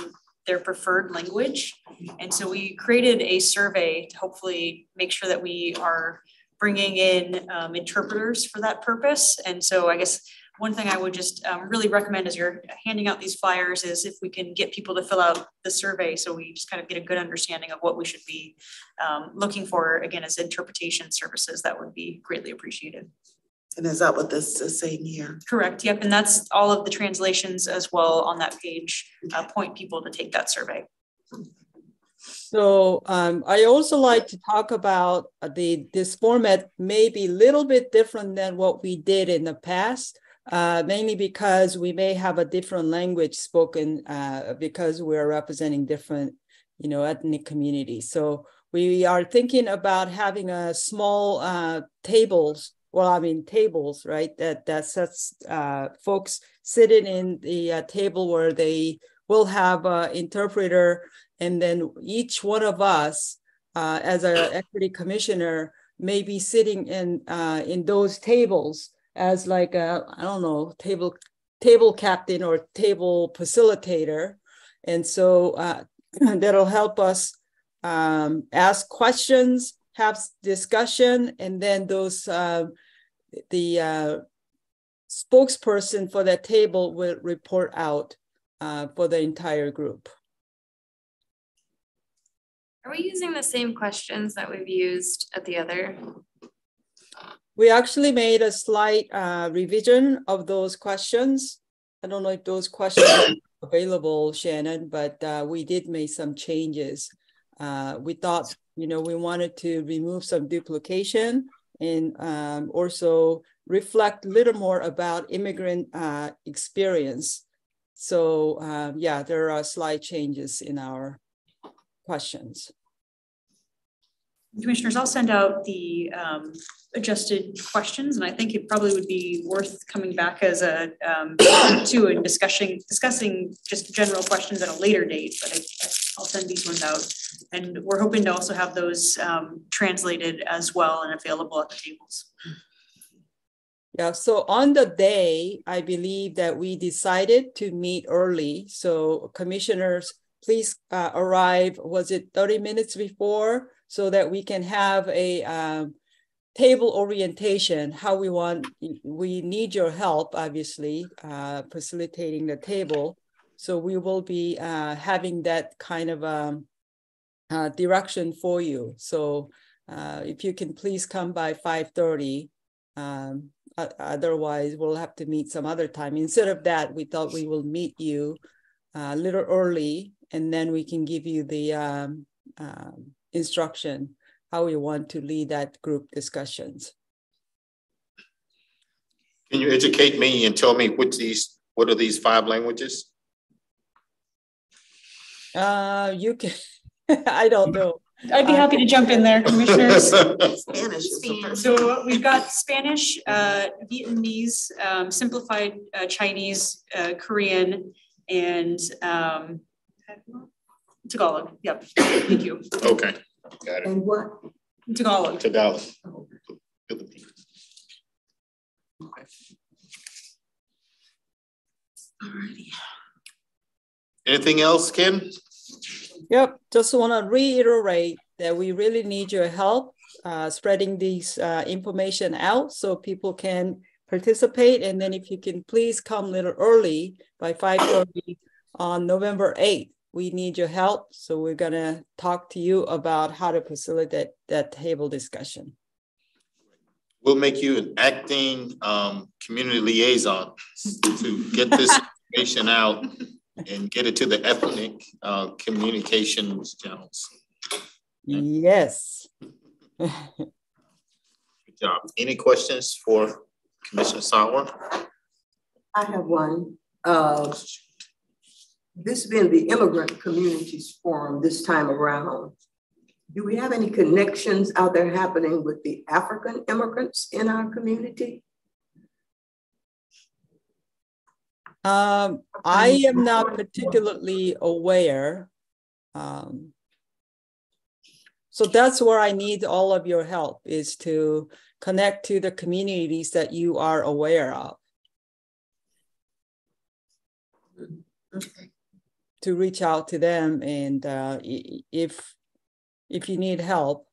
their preferred language. And so we created a survey to hopefully make sure that we are bringing in interpreters for that purpose. And so I guess one thing I would just really recommend as you're handing out these flyers is if we can get people to fill out the survey so we just kind of get a good understanding of what we should be looking for, again, as interpretation services, that would be greatly appreciated. And is that what this is saying here? Correct, yep, and that's all of the translations as well on that page, point people to take that survey. So I also like to talk about this format may be a little bit different than what we did in the past. Mainly because we may have a different language spoken because we're representing different, ethnic communities. So we are thinking about having a small tables, right? That sets folks sitting in the table where they will have an interpreter, and then each one of us as an equity commissioner may be sitting in those tables as like a, I don't know, table captain or table facilitator. And so that'll help us ask questions, have discussion, and then those, the spokesperson for that table will report out for the entire group. Are we using the same questions that we've used at the other? We actually made a slight revision of those questions. I don't know if those questions are available, Shannon, but we did make some changes. We thought, we wanted to remove some duplication and also reflect a little more about immigrant experience. So there are slight changes in our questions. Commissioners, I'll send out the adjusted questions, and I think it probably would be worth coming back as a to and discussing just general questions at a later date. But I'll send these ones out, and we're hoping to also have those translated as well and available at the tables. Yeah, so on the day, I believe that we decided to meet early. So commissioners, please arrive, was it 30 minutes before, so that we can have a table orientation, how we need your help, obviously, facilitating the table. So we will be having that kind of direction for you. So if you can please come by 5:30, otherwise we'll have to meet some other time. Instead of that, we thought we will meet you a little early, and then we can give you the instruction how we want to lead that group discussions. Can you educate me and tell me what are these 5 languages? You can, I don't know. I'd be happy to jump in there, commissioners. Spanish is the first. So we've got Spanish, Vietnamese, simplified Chinese, Korean, and Tagalog. Yep. Thank you. Okay, got it. And what? Tagalog. Tagalog. Alrighty. Anything else, Ken? Yep, just want to reiterate that we really need your help spreading these information out so people can participate. And then if you can please come a little early by 5:30 on November 8th. We need your help. So we're gonna talk to you about how to facilitate that table discussion. We'll make you an acting community liaison to get this information out and get it to the ethnic communications channels. Yes. Good job. Any questions for Commissioner Sauer? I have one. This being the Immigrant Communities Forum this time around, do we have any connections out there happening with the African immigrants in our community? I am not particularly aware. So that's where I need all of your help, is to connect to the communities that you are aware of. Okay. To reach out to them, and if you need help,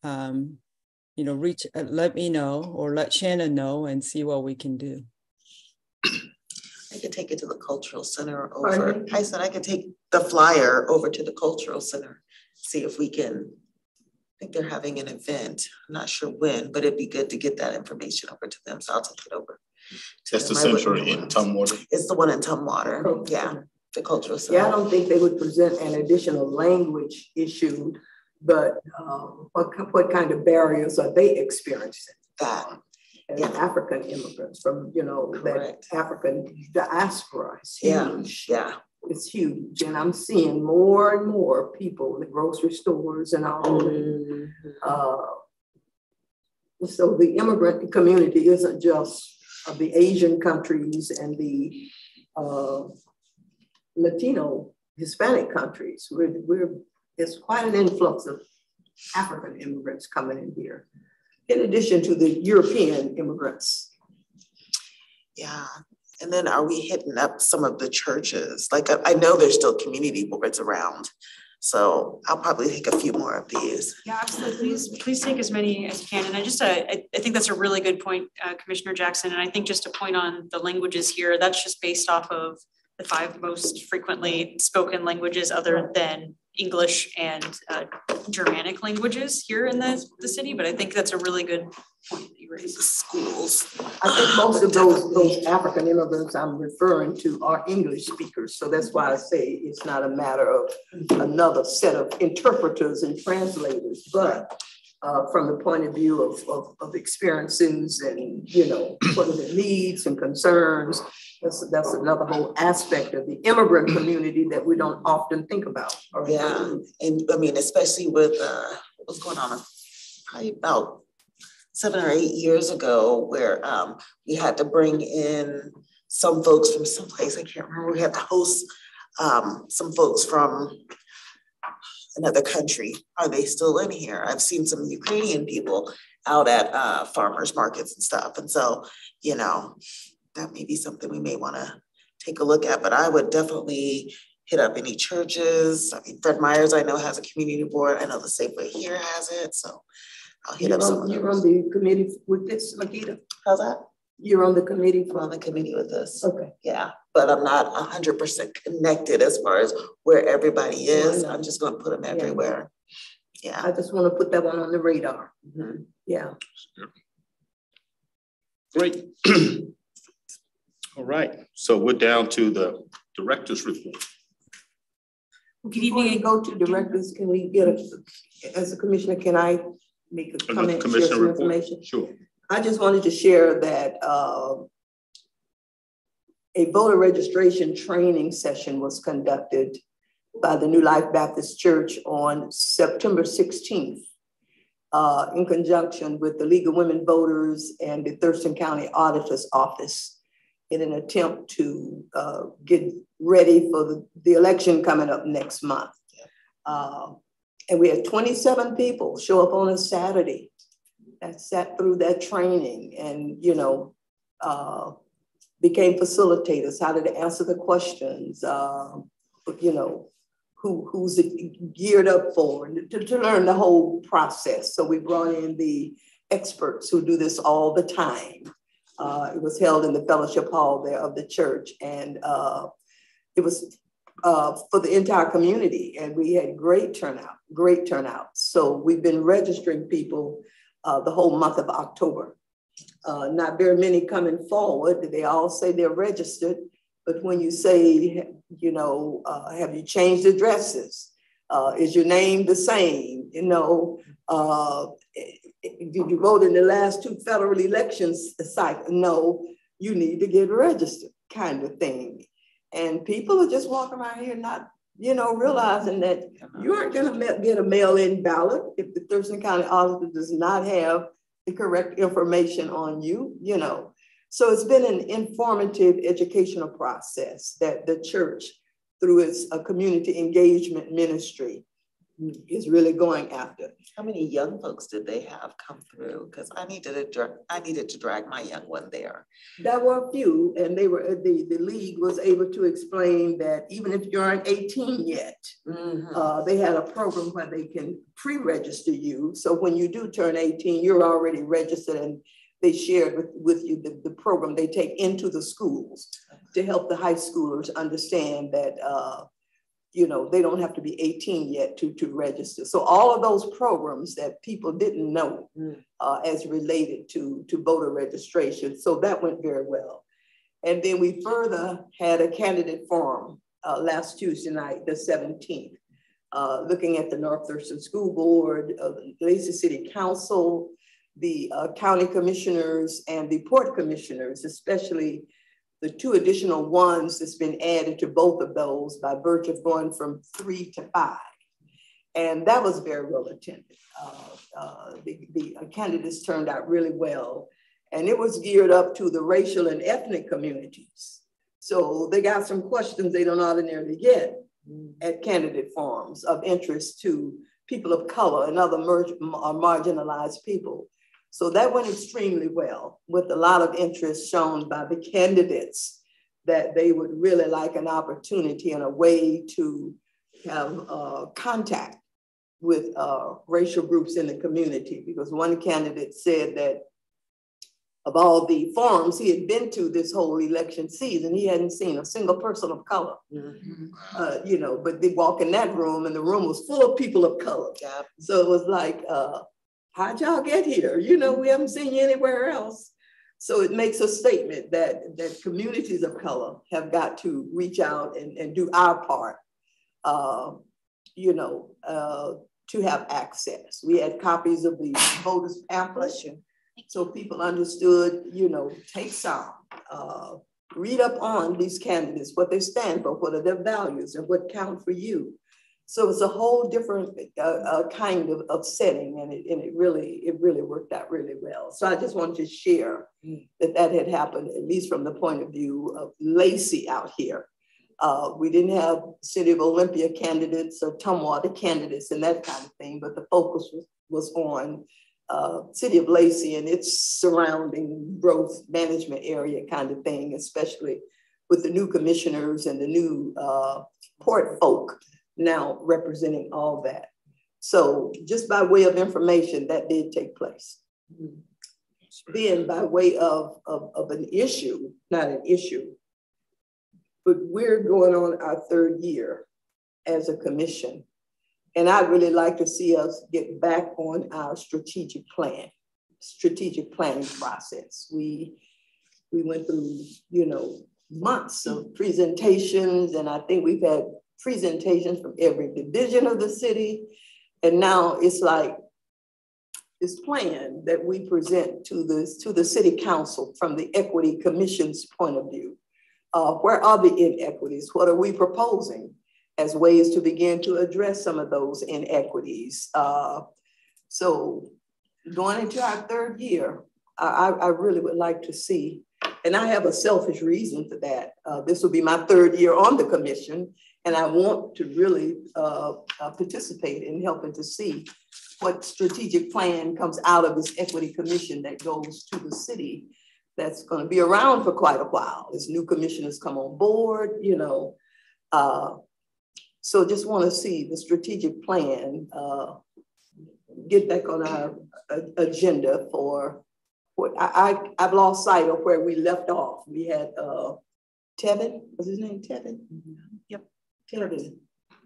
you know, let me know or let Shannon know and see what we can do. I could take it to the cultural center over. I said I could take the flyer over to the cultural center, see if we can. I think they're having an event. I'm not sure when, but it'd be good to get that information over to them. So I'll take it over. That's the center in Tumwater. It's the one in Tumwater. Yeah, the cultural center. Yeah, I don't think they would present an additional language issue, but what kind of barriers are they experiencing? That. And African immigrants from, you know, Correct. that African diaspora is huge. Yeah. It's huge. And I'm seeing more and more people in the grocery stores and all. So the immigrant community isn't just of the Asian countries and the Latino, Hispanic countries. There's quite an influx of African immigrants coming in here, in addition to the European immigrants. Yeah, and then are we hitting up some of the churches? Like I know there's still community boards around, so I'll probably take a few more of these. Yeah, absolutely. Please take as many as you can. And I just, I think that's a really good point, Commissioner Jackson. And I think just to point on the languages here, that's just based off of the 5 most frequently spoken languages other than English and Germanic languages here in the city. But I think that's a really good point that you raised. Schools. I think most of those African immigrants I'm referring to are English speakers. So that's why I say it's not a matter of another set of interpreters and translators, but from the point of view of experiences and, you know, what are the needs and concerns. That's another whole aspect of the immigrant community that we don't often think about. Yeah, and I mean, especially with what's going on probably about 7 or 8 years ago, where we had to bring in some folks from someplace, I can't remember, we had to host some folks from another country. Are they still in here? I've seen some Ukrainian people out at farmers markets and stuff. And so, you know, that may be something we may want to take a look at, but I would definitely hit up any churches. I mean, Fred Meyers, I know, has a community board. I know the Safeway here has it. So I'll hit up some of those. You're on the committee with this, Makita? How's that? You're on the committee? I'm on the committee with this. Okay. Yeah, but I'm not 100% connected as far as where everybody is. I'm just going to put them everywhere. Yeah. I just want to put that one on the radar. Mm-hmm. Yeah. Great. All right, so we're down to the director's report. Good evening. Before we go to directors, can we get as a commissioner, can I make a comment, share some information? Sure. I just wanted to share that a voter registration training session was conducted by the New Life Baptist Church on September 16th in conjunction with the League of Women Voters and the Thurston County Auditor's Office, in an attempt to get ready for the election coming up next month. And we had 27 people show up on a Saturday that sat through that training and, you know, became facilitators. How did they answer the questions? You know, who's geared up for to learn the whole process. So we brought in the experts who do this all the time. It was held in the fellowship hall there of the church, and it was for the entire community, and we had great turnout. So we've been registering people the whole month of October. Not very many coming forward. They all say they're registered, but when you say, you know, have you changed addresses? Is your name the same? You know, did you vote in the last 2 federal elections cycle? No, you need to get registered, kind of thing. And people are just walking around here not, you know, realizing that you aren't going to get a mail-in ballot if the Thurston County Auditor does not have the correct information on you, you know. So it's been an informative educational process that the church, through its community engagement ministry, is really going after. How many young folks did they have come through? Because I needed to drag my young one there. There were a few, and they were the league was able to explain that even if you aren't 18 yet, they had a program where they can pre-register you. So when you do turn 18, you're already registered, and they shared with you the program they take into the schools to help the high schoolers understand that you know, they don't have to be 18 yet to register. So all of those programs that people didn't know as related to voter registration. So that went very well. And then we further had a candidate forum last Tuesday night, the 17th, looking at the North Thurston School Board, the Lacey City Council, the county commissioners and the port commissioners, especially the 2 additional ones that's been added to both of those by virtue of going from 3 to 5. And that was very well attended. The candidates turned out really well. And it was geared up to the racial and ethnic communities. So they got some questions they don't ordinarily get at candidate forums of interest to people of color and other marginalized people. So that went extremely well, with a lot of interest shown by the candidates that they would really like an opportunity and a way to have contact with racial groups in the community. Because one candidate said that of all the forums he had been to this whole election season, he hadn't seen a single person of color. You know, but they walk in that room and the room was full of people of color. So it was like, how'd y'all get here? You know, we haven't seen you anywhere else. So it makes a statement that communities of color have got to reach out and do our part, you know, to have access. We had copies of the voters pamphlets, so people understood, you know, take some, read up on these candidates, what they stand for, what are their values and what count for you. So it's a whole different kind of setting, and it really worked out really well. So I just wanted to share that had happened, at least from the point of view of Lacey out here. We didn't have City of Olympia candidates or Tumwater candidates and that kind of thing, but the focus was on City of Lacey and its surrounding growth management area kind of thing, especially with the new commissioners and the new port folk now representing all that. So just by way of information, that did take place. Then by way of an issue, not an issue, but we're going on our 3rd year as a commission. And I'd really like to see us get back on our strategic planning process. We went through, you know, months of presentations, and I think we've had presentations from every division of the city. And now it's like this plan that we present to the city council from the Equity Commission's point of view. Where are the inequities? What are we proposing as ways to begin to address some of those inequities? So going into our 3rd year, I really would like to see, and I have a selfish reason for that. This will be my 3rd year on the commission, and I want to really participate in helping to see what strategic plan comes out of this Equity Commission that goes to the city that's going to be around for quite a while as new commissioners come on board, you know. So just want to see the strategic plan, get back on our agenda for what I've lost sight of where we left off. We had Tevin, was his name Tevin? Yep. Tevin.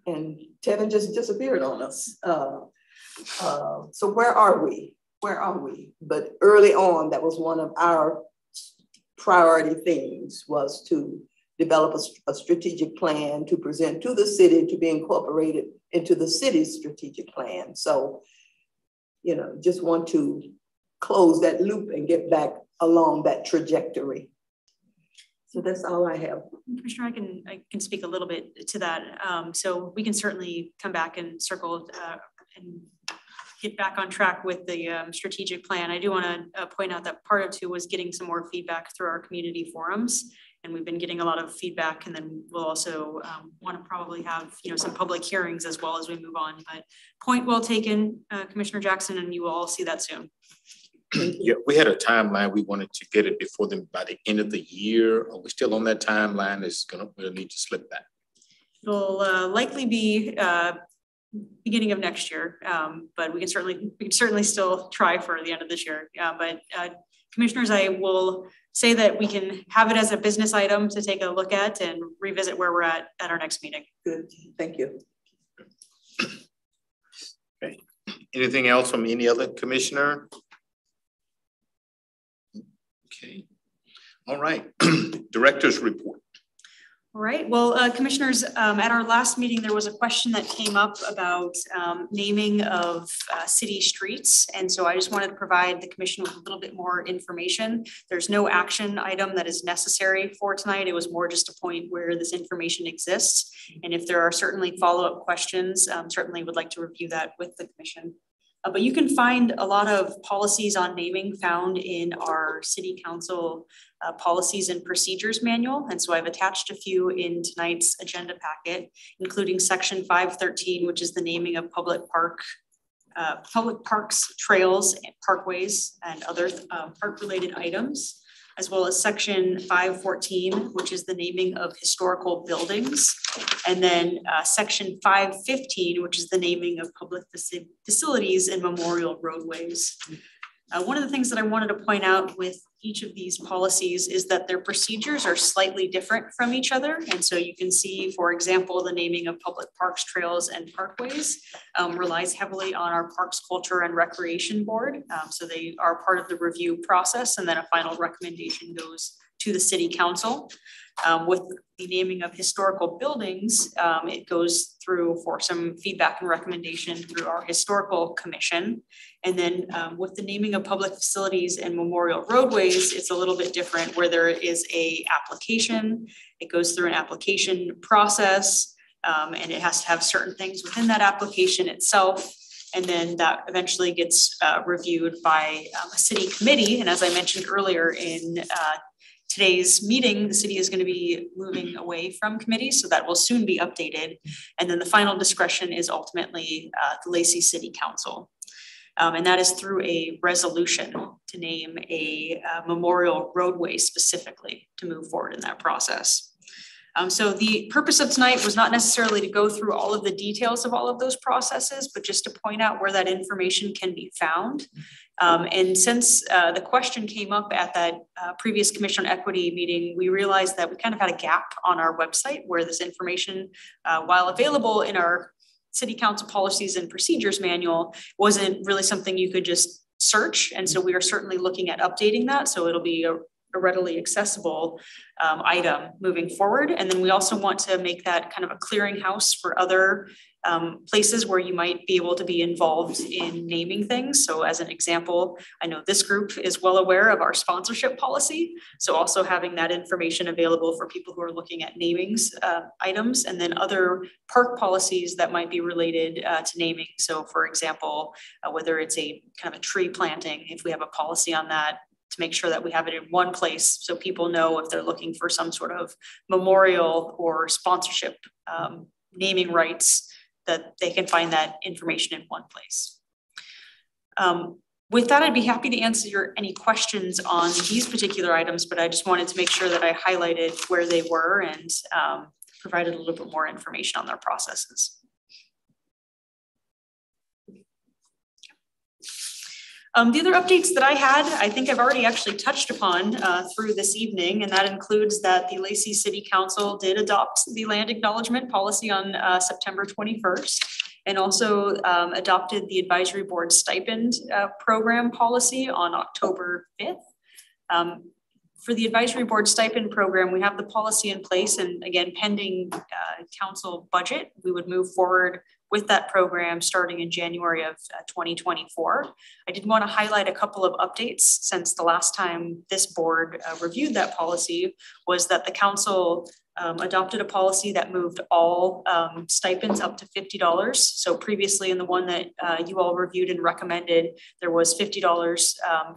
And Tevin just disappeared on us. So where are we? Where are we? But early on, that was one of our priority things, was to develop a strategic plan to present to the city to be incorporated into the city's strategic plan. So, you know, just want to close that loop and get back along that trajectory. So that's all I have. Commissioner, I can speak a little bit to that. So we can certainly come back and circle and get back on track with the strategic plan. I do want to point out that part of it was getting some more feedback through our community forums. And we've been getting a lot of feedback, and then we'll also want to probably have, you know, some public hearings as well as we move on. But point well taken, Commissioner Jackson, and you will all see that soon. Yeah, we had a timeline. We wanted to get it before them by the end of the year. Are we still on that timeline? We'll need to slip that. It'll likely be beginning of next year, but we can certainly still try for the end of this year. But commissioners, I will say that we can have it as a business item to take a look at and revisit where we're at our next meeting. Good, thank you. Okay. Anything else from any other commissioner? Okay. All right. Director's report. All right. Well, commissioners, at our last meeting, there was a question that came up about naming of city streets. And so I just wanted to provide the commission with a little bit more information. There's no action item that is necessary for tonight. It was more just a point where this information exists. And if there are certainly follow-up questions, certainly would like to review that with the commission. But you can find a lot of policies on naming found in our city council policies and procedures manual. And so I've attached a few in tonight's agenda packet, including section 513, which is the naming of public parks, trails, parkways, and other park-related items, as well as section 514, which is the naming of historical buildings, and then section 515, which is the naming of public facilities and memorial roadways. One of the things that I wanted to point out with each of these policies is that their procedures are slightly different from each other. And so you can see, for example, the naming of public parks, trails, and parkways relies heavily on our Parks, Culture, and Recreation Board. So they are part of the review process, and then a final recommendation goes to the City Council. With the naming of historical buildings, it goes through for some feedback and recommendation through our Historical Commission. And then with the naming of public facilities and memorial roadways, it's a little bit different, where there is a application. It goes through an application process, and it has to have certain things within that application itself. And then that eventually gets reviewed by a city committee. And as I mentioned earlier in today's meeting, the city is going to be moving away from committees, so that will soon be updated. And then the final discretion is ultimately the Lacey City Council. And that is through a resolution to name a memorial roadway specifically to move forward in that process. So the purpose of tonight was not necessarily to go through all of the details of all of those processes, but just to point out where that information can be found. And since the question came up at that previous Commission on Equity meeting, we realized that we kind of had a gap on our website where this information, while available in our City Council Policies and Procedures Manual, wasn't really something you could just search. And so we are certainly looking at updating that. So it'll be a readily accessible item moving forward. And then we also want to make that kind of a clearinghouse for other places where you might be able to be involved in naming things. So as an example, I know this group is well aware of our sponsorship policy. So also having that information available for people who are looking at namings items, and then other park policies that might be related to naming. So for example, whether it's a kind of a tree planting, if we have a policy on that, to make sure that we have it in one place so people know if they're looking for some sort of memorial or sponsorship naming rights, that they can find that information in one place. With that, I'd be happy to answer any questions on these particular items, but I just wanted to make sure that I highlighted where they were and provided a little bit more information on their processes. The other updates that I had, I think I've already actually touched upon through this evening, and that includes that the Lacey City Council did adopt the land acknowledgement policy on September 21st, and also adopted the advisory board stipend program policy on October 5th. For the advisory board stipend program, we have the policy in place, and again, pending council budget, we would move forward with that program starting in January of 2024. I did want to highlight a couple of updates since the last time this board reviewed that policy was that the council adopted a policy that moved all stipends up to $50. So previously in the one that you all reviewed and recommended, there was $50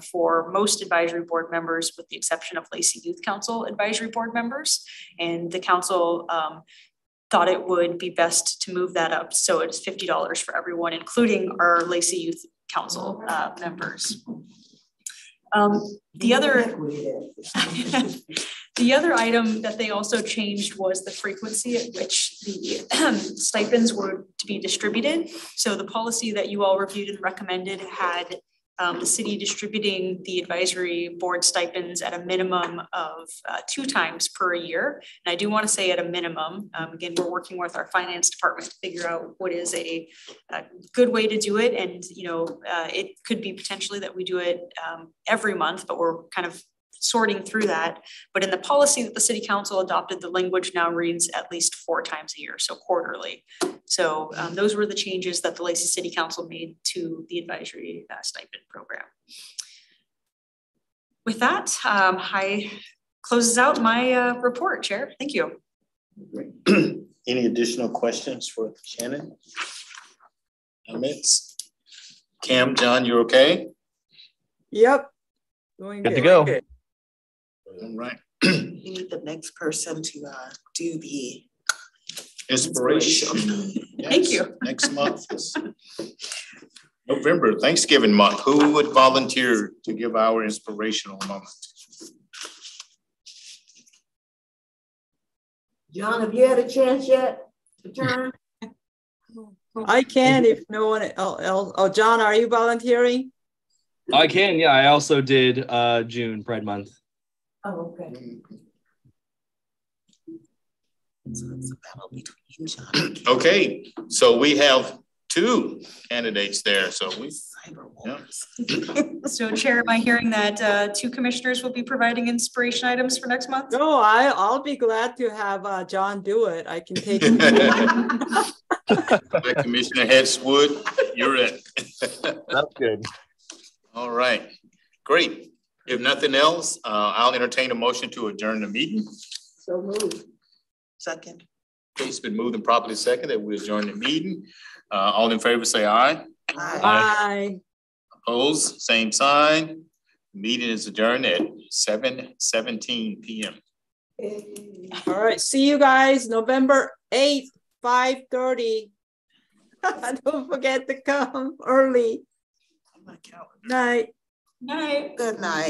for most advisory board members with the exception of Lacey Youth Council advisory board members. And the council thought it would be best to move that up. So it's $50 for everyone, including our Lacey Youth Council members. The other item that they also changed was the frequency at which the stipends were to be distributed. So the policy that you all reviewed and recommended had the city distributing the advisory board stipends at a minimum of 2 times per year. And I do want to say at a minimum, again, we're working with our finance department to figure out what is a good way to do it. And, you know, it could be potentially that we do it every month, but we're kind of sorting through that. But in the policy that the city council adopted, the language now reads at least 4 times a year, so quarterly. So those were the changes that the Lacey City Council made to the advisory stipend program. With that, I closes out my report, Chair. Thank you. Great. Any additional questions for Shannon? Comments? Cam, John, you okay? Yep. Going good to go. Good. All right. You need the next person to do the Inspiration. Yes. Thank you. Next month is November, Thanksgiving month. Who would volunteer to give our inspirational moment? John, have you had a chance yet to turn? I can if no one else. Oh, John, are you volunteering? I can, yeah. I also did June Pride Month. Oh, okay. So it's a battle between you, John. Okay, so we have 2 candidates there. So we Cyber wars. Yeah. So Chair, am I hearing that 2 commissioners will be providing inspiration items for next month? No, I'll be glad to have John do it. I can take Commissioner Heswood, you're in. That's good. All right, great. If nothing else, I'll entertain a motion to adjourn the meeting. So moved. Second. Okay, it's been moved and properly seconded that we adjourn the meeting. All in favor say aye. Aye. Bye. Opposed, same sign. Meeting is adjourned at 7:17 p.m. All right. See you guys November 8th, 5:30. Don't forget to come early. My calendar. Night. Night. Good night.